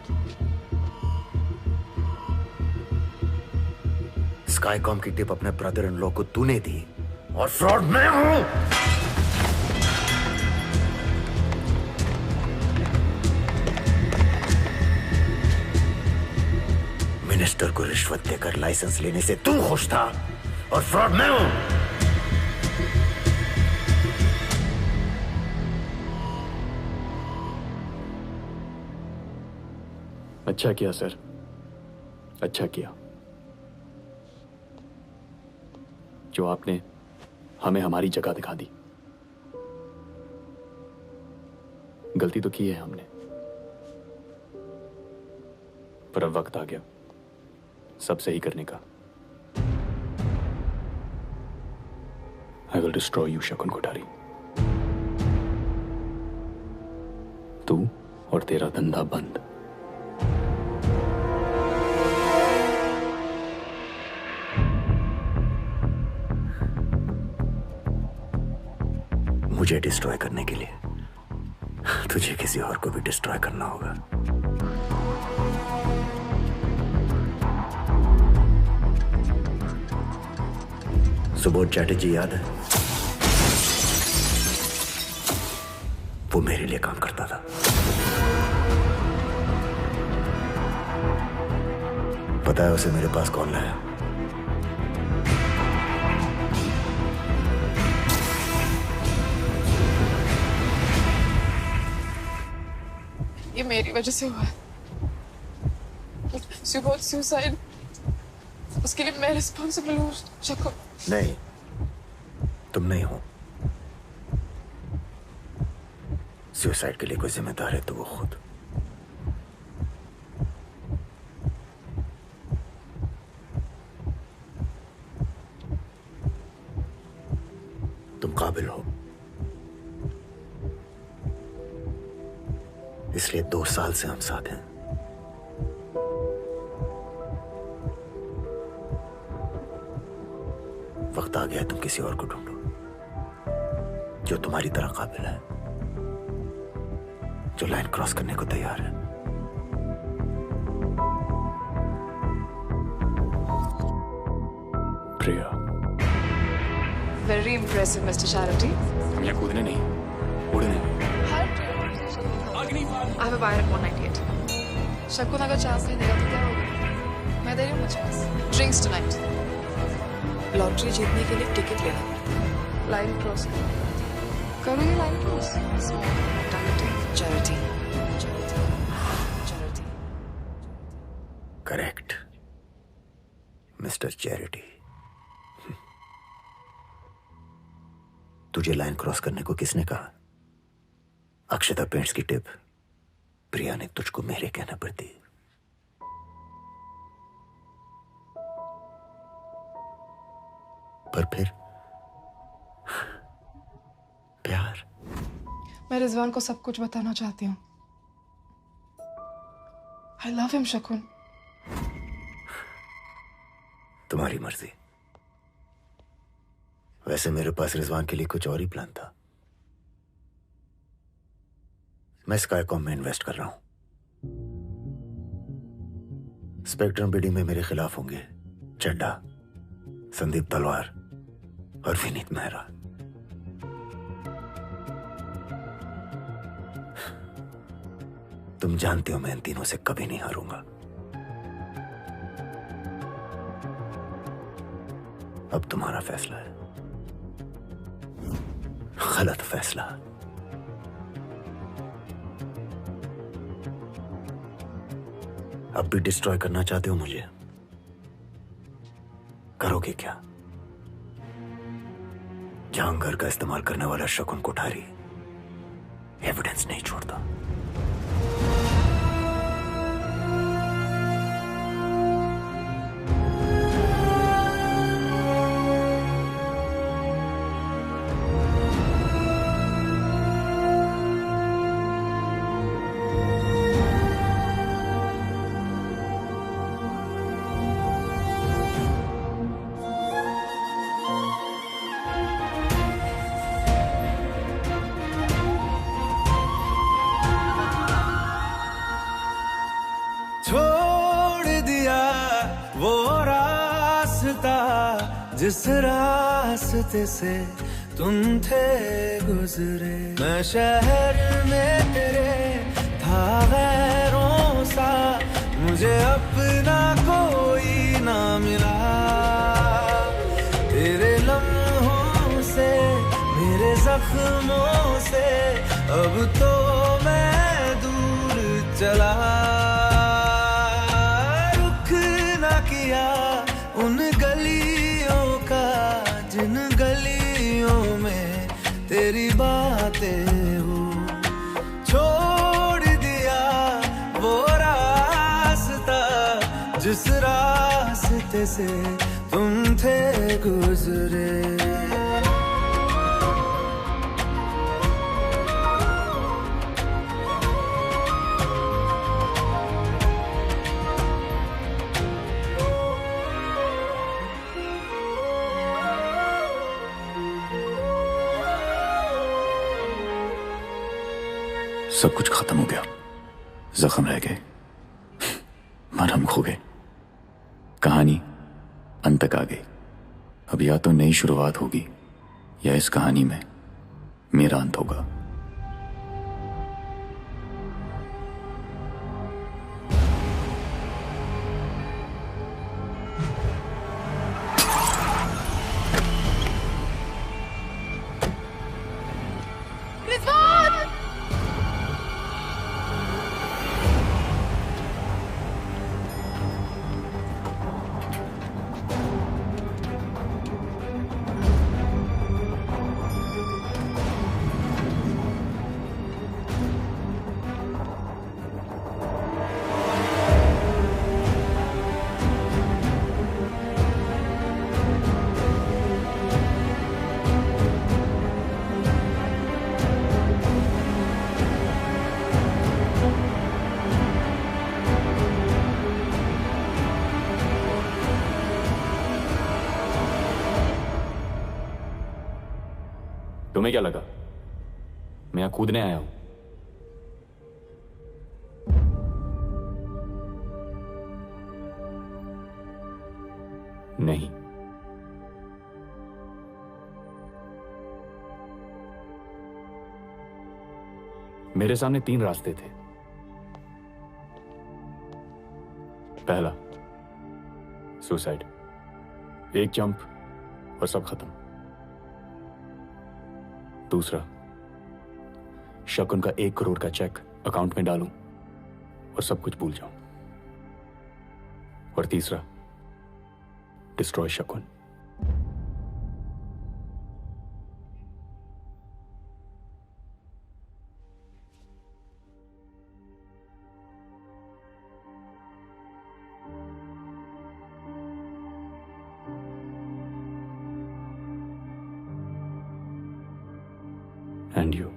स्काईकॉम की टिप अपने ब्रदर इन लॉ को तूने दी और फ्रॉड मैं हूं? मिनिस्टर को रिश्वत देकर लाइसेंस लेने से तू खुश था और फ्रॉड मैं हूं। अच्छा किया सर, अच्छा किया जो आपने हमें हमारी जगह दिखा दी। गलती तो की है हमने, पर अब वक्त आ गया सब सही करने का। आई विल डिस्ट्रॉय यू शकुन कोठारी। तू और तेरा धंधा बंद। मुझे डिस्ट्रॉय करने के लिए तुझे किसी और को भी डिस्ट्रॉय करना होगा। सुबोध चैटर्जी याद है? वो मेरे लिए काम करता था। पता है उसे मेरे पास कौन लाया? ये मेरी वजह से हुआ है। सुबोध सुसाइड, उसके लिए मैं रिस्पॉन्सिबल हूँ शकुन। नहीं, तुम नहीं हो। सुसाइड के लिए कोई जिम्मेदार है तो वो खुद। तुम काबिल हो, इसलिए 2 साल से हम साथ हैं। वक्त आ गया तुम किसी और को ढूंढो जो तुम्हारी तरह काबिल है, जो लाइन क्रॉस करने को तैयार है। प्रिया। Very impressive, Mr. Charity. हम यहाँ कूदने नहीं, उड़ने। I have a buyer at 198. शकुन अगर चांस नहीं देगा तो क्या होगा? मैं दे रही हूँ मुझे चांस। Drinks tonight. लॉटरी जीतने के लिए टिकट लेना पड़ता है। लाइन क्रॉस करो ये line cross. Charity, charity. Correct, mister charity. तुझे लाइन क्रॉस करने को किसने कहा? अक्षता पेंट्स की टिप प्रिया ने तुझको मेरे कहना पर दी। पर फिर प्यार। मैं रिजवान को सब कुछ बताना चाहती हूँ। I love him, शकुन। तुम्हारी मर्जी। वैसे मेरे पास रिजवान के लिए कुछ और ही प्लान था। मैं स्काईकॉम में इन्वेस्ट कर रहा हूं। स्पेक्ट्रम बिडिंग में मेरे खिलाफ होंगे चड्डा, संदीप तलवार और विनीत मेहरा। तुम जानते हो मैं इन तीनों से कभी नहीं हारूंगा। अब तुम्हारा फैसला है। गलत फैसला। अब भी डिस्ट्रॉय करना चाहते हो मुझे? करोगे क्या? जहांगीर का इस्तेमाल करने वाला शकुन कोठारी एविडेंस नहीं छोड़ता। जिस रास्ते से तुम थे गुजरे, मैं शहर में तेरे था गैरों सा, मुझे अपना कोई मिला तेरे लम्हों से मेरे जख्मों से अब तो मैं दूर चला रुख ना किया उन गलियों का जिन गलियों में तेरी बातें हो छोड़ दिया वो रास्ता जिस रास्ते से तुम थे गुजरे सब कुछ खत्म हो गया, जख्म रह गए, मरहम खो गए, कहानी अंत तक आ गई। अब या तो नई शुरुआत होगी या इस कहानी में मेरा अंत होगा। तुम्हें क्या लगा मैं यहां कूदने आया हूं? नहीं, मेरे सामने 3 रास्ते थे। पहला सुसाइड, एक जंप और सब खत्म। दूसरा, शकुन का 1 करोड़ का चेक अकाउंट में डालूं और सब कुछ भूल जाऊं। और तीसरा, डिस्ट्रॉय शकुन। And you.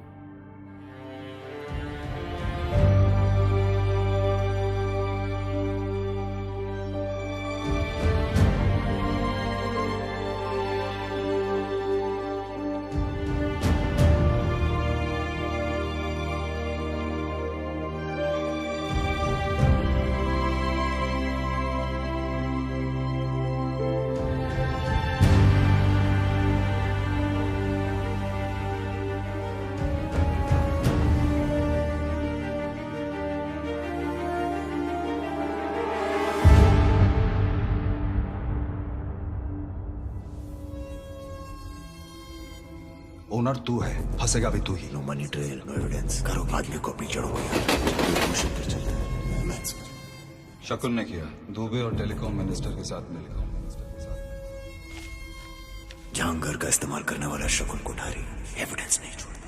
ओनर तू है, फंसेगा भी तू ही। No money trail, no evidence. करो आदमी को अपनी जड़ों पर चलते हैं। शकुन ने किया, दुबे और टेलीकॉम मिनिस्टर के साथ मिलकर। जहांगीर का इस्तेमाल करने वाला शकुन कोठारी एविडेंस नहीं छोड़ता।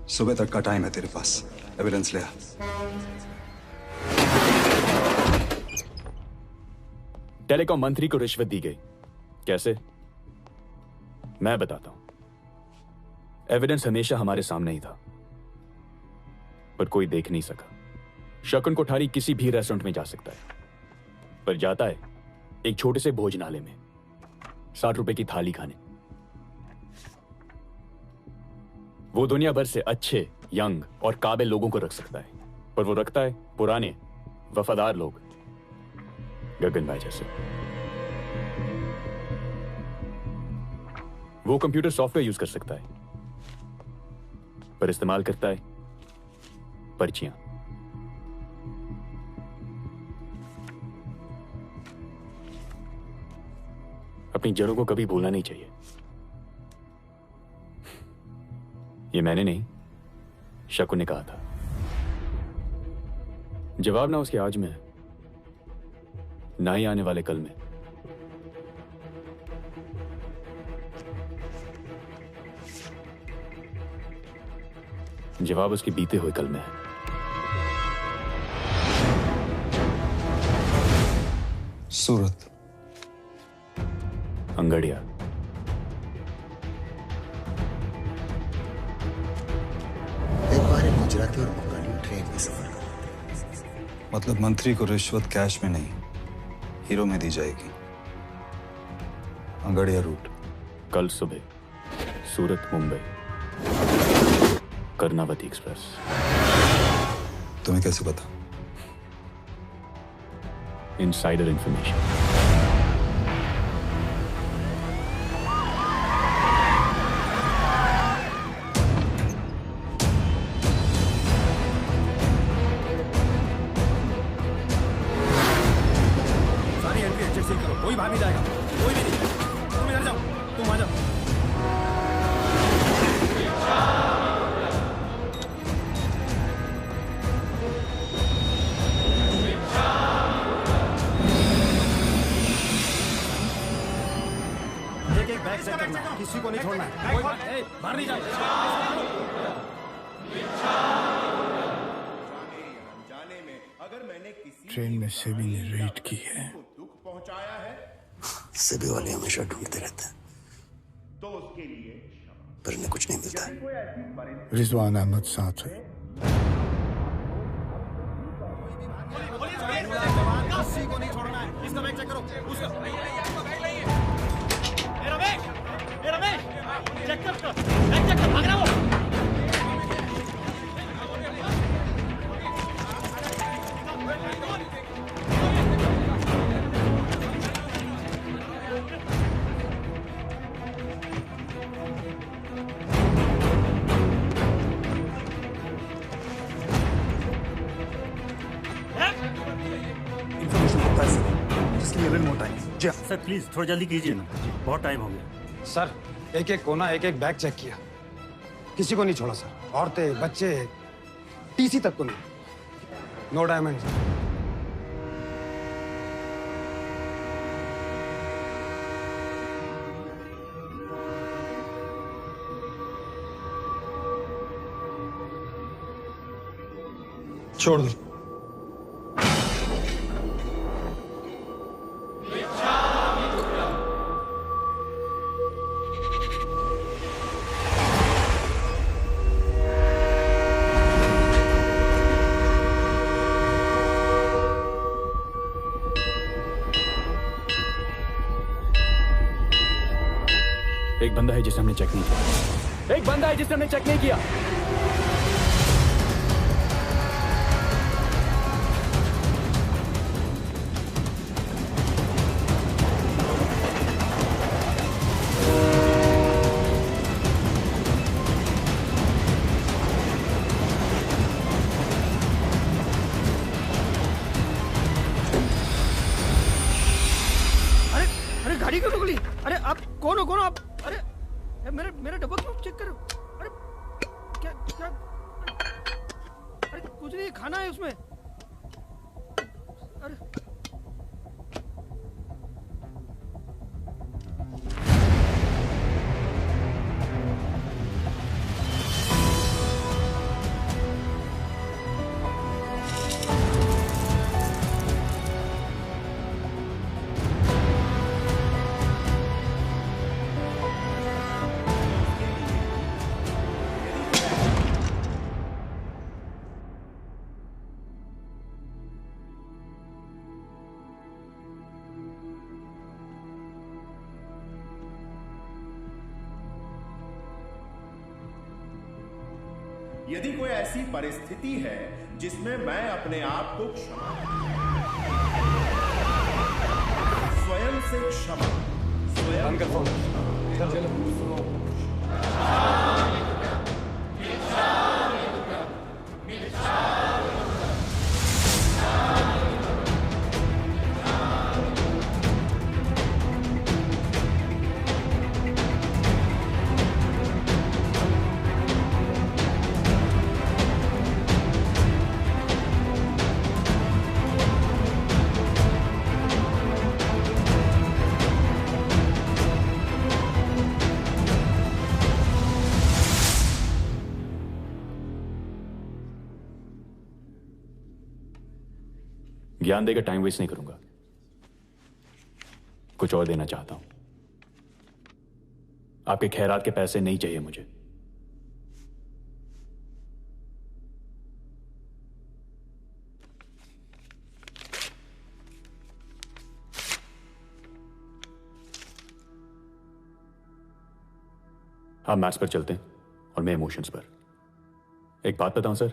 सुबह तक का टाइम है तेरे पास, एविडेंस ले आ। टेलीकॉम मंत्री को रिश्वत दी गई। कैसे? मैं बताता हूं। एविडेंस हमेशा हमारे सामने ही था, पर कोई देख नहीं सका। शकुन कोठारी किसी भी रेस्टोरेंट में जा सकता है, पर जाता है एक छोटे से भोजनालय में 60 रुपए की थाली खाने। वो दुनिया भर से अच्छे, यंग और काबिल लोगों को रख सकता है, पर वो रखता है पुराने, वफादार लोग, गगन भाई जैसे। वो कंप्यूटर सॉफ्टवेयर यूज कर सकता है, पर इस्तेमाल करता है पर्चियां। अपनी जड़ों को कभी भूलना नहीं चाहिए। ये मैंने नहीं, शकुन ने कहा था। जवाब ना उसके आज में है, ना ही आने वाले कल में। जवाब उसके बीते हुए कल में है। सूरत, अंगड़िया, एक बार एक गुजराती और बंगाली ट्रेन में सफर कर रहे थे। मतलब मंत्री को रिश्वत कैश में नहीं, हीरो में दी जाएगी। अंगड़िया रूट। कल सुबह सूरत मुंबई कर्नावती एक्सप्रेस। तुम्हें कैसे पता? Insider information. सारी एंट्री एडजस्ट करो, कोई भाग नहीं जाएगा, कोई भी नहीं। तुम इधर जाओ, तुम आ जाओ। बैग चेक करना, किसी को नहीं छोड़ना है। बाहर नहीं जाओ। ट्रेन में सेबी ने रेड की है। सेबी वाले हमेशा ढूंढते रहते हैं, पर इन्हें कुछ नहीं मिलता है। रिजवान अहमद साथ है। किसी को नहीं छोड़ना है। इसका बैग चेक करो, उसका रमेश, चेक कर उसका बैग, चेक कर, भाग रहा वो। सर प्लीज थोड़ा जल्दी कीजिए ना, बहुत टाइम हो गया। सर एक एक कोना, एक एक बैग चेक किया, किसी को नहीं छोड़ा सर। औरतें, बच्चे, टीसी तक को नहीं। No diamond. छोड़ दो। एक बंदा है जिसे हमने चेक नहीं किया। एक बंदा है जिसे हमने चेक नहीं किया। अरे अरे गाड़ी क्यों रुक ली? अरे आप कौन हो आप? अरे मेरा डब्बा क्यों चेक करो? अरे क्या क्या? अरे कुछ नहीं, खाना है उसमें। अरे यदि कोई ऐसी परिस्थिति है जिसमें मैं अपने आप को स्वयं से क्षमा स्वयं चलो ज्ञान देकर टाइम वेस्ट नहीं करूंगा, कुछ और देना चाहता हूं। आपके खैरात के पैसे नहीं चाहिए मुझे। आप मैथ्स पर चलते हैं और मैं इमोशंस पर। एक बात बताऊं सर,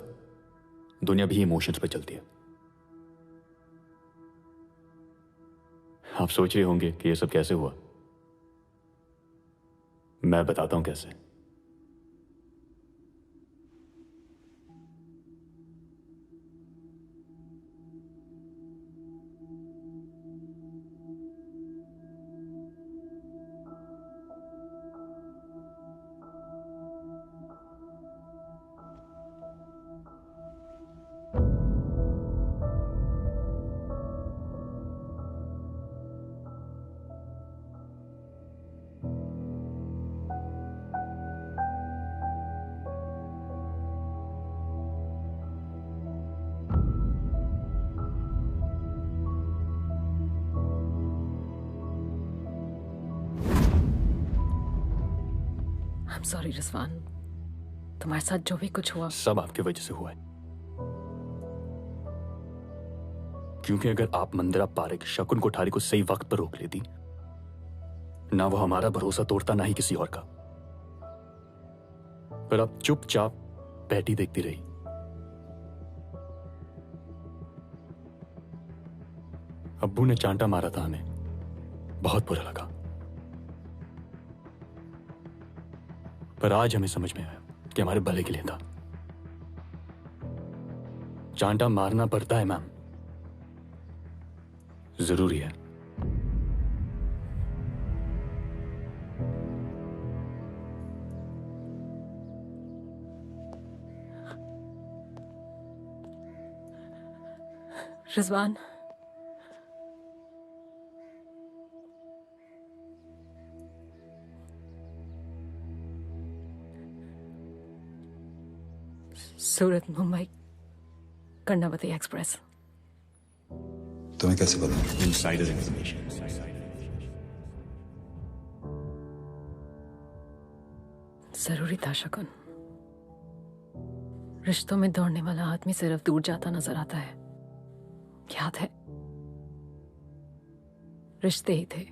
दुनिया भी इमोशंस पर चलती है। आप सोच रहे होंगे कि ये सब कैसे हुआ। मैं बताता हूं कैसे। सॉरी रिजवान, तुम्हारे साथ जो भी कुछ हुआ सब आपकी वजह से हुआ है। क्योंकि अगर आप मंदिरा पारेख शकुन कोठारी को सही वक्त पर रोक लेती, ना वो हमारा भरोसा तोड़ता, ना ही किसी और का। पर आप चुपचाप बैठी देखती रही। अब्बू ने चांटा मारा था हमें, बहुत बुरा लगा। पर आज हमें समझ में आया कि हमारे भले के लिए था। चांटा मारना पड़ता है मैम, जरूरी है। रिजवान, सूरत मुंबई कर्णावती एक्सप्रेस। तुम्हें कैसे पता? Insider information. जरूरी था शकुन। रिश्तों में दौड़ने वाला आदमी सिर्फ दूर जाता नजर आता है। याद है, रिश्ते ही थे।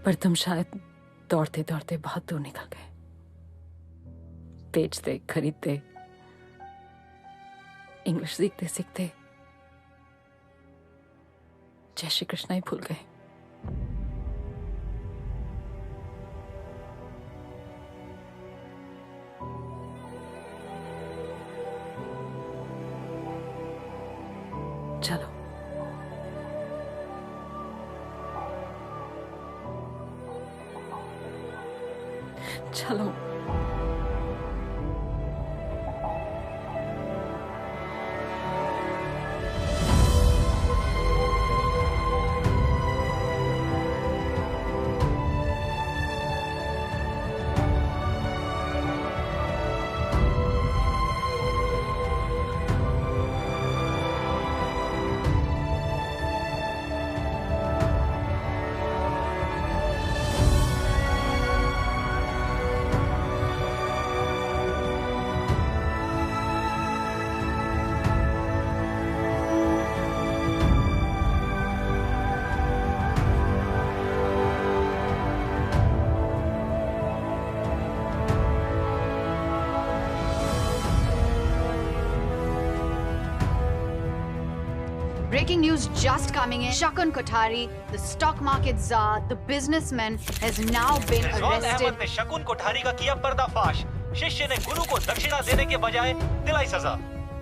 पर तुम शायद दौड़ते दौड़ते बहुत दूर निकल गए। बेचते, खरीदते, इंग्लिश सीखते सीखते जय श्री कृष्णा ही भूल गए। चलो चलो Breaking news just coming in. Shakun Kothari, the stock market czar, the businessman, has now been arrested. Ahmad ने शकुन कोठारी का किया पर्दाफाश। शिष्य ने गुरु को दक्षिणा देने के बजाय दिलाई सजा।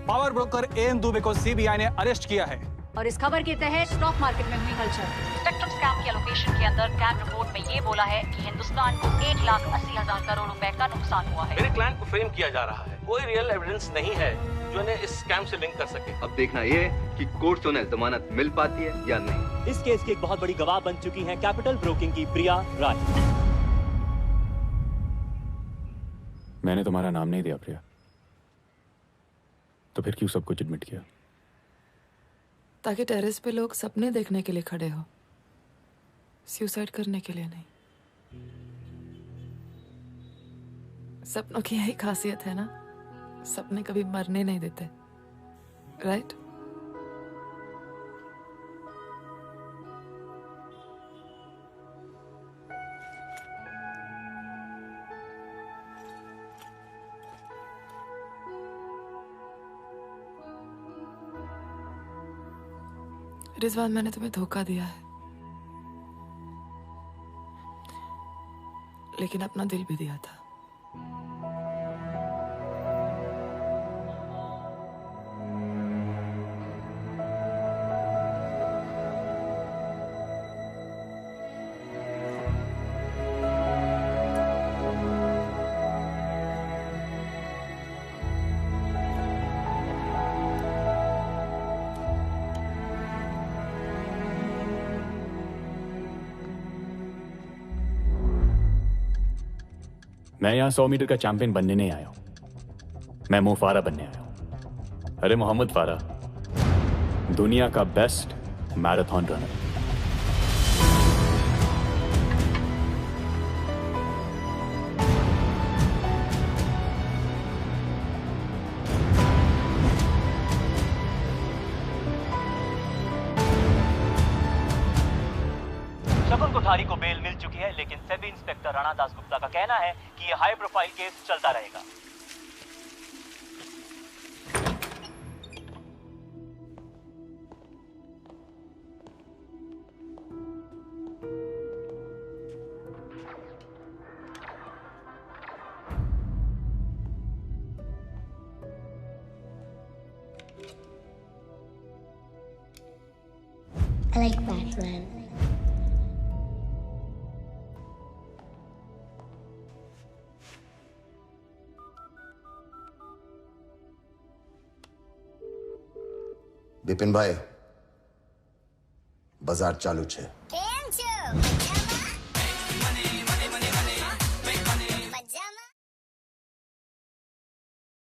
पावर ब्रोकर एएन दुबे को सीबीआई ने अरेस्ट किया है। और इस खबर के तहत स्टॉक मार्केट में हुई हलचल। स्पेक्ट्रम स्कैम की एलोकेशन के अंदर कैम रिपोर्ट में ये बोला है कि हिंदुस्तान को 1,80,000 करोड़ रुपए का नुकसान हुआ है। मेरे क्लाइंट को फ्रेम किया जा रहा है। कोई रियल एविडेंस नहीं है जो इन्हें इस स्कैम से लिंक कर सके। अब देखना ये कि कोर्ट से उन्हें जमानत मिल पाती है या नहीं। इस केस की एक बहुत बड़ी गवाह बन चुकी हैं कैपिटल ब्रोकिंग की प्रिया राय। मैंने तुम्हारा नाम नहीं दिया प्रिया, तो फिर क्यों सब कुछ एडमिट किया? ताकि टेरेस पे लोग सपने देखने के लिए खड़े हो, सुसाइड करने के लिए नहीं। सपनों की यही खासियत है ना, सपने कभी मरने नहीं देते, राइट? रिजवान, मैंने तुम्हें धोखा दिया है, लेकिन अपना दिल भी दिया था। मैं यहाँ 100 मीटर का चैंपियन बनने नहीं आया हूं, मैं मो फारा बनने आया हूं। अरे मोहम्मद फारा, दुनिया का बेस्ट मैराथन रनर। शकुन कोठारी को बेल मिल चुकी है, लेकिन सेबी इंस्पेक्टर राणा दासगुप्ता का कहना है कि यह हाई प्रोफाइल केस चलता रहेगा। I like Batman. બિપિનભાઈ બજાર ચાલુ છે કેમ છો?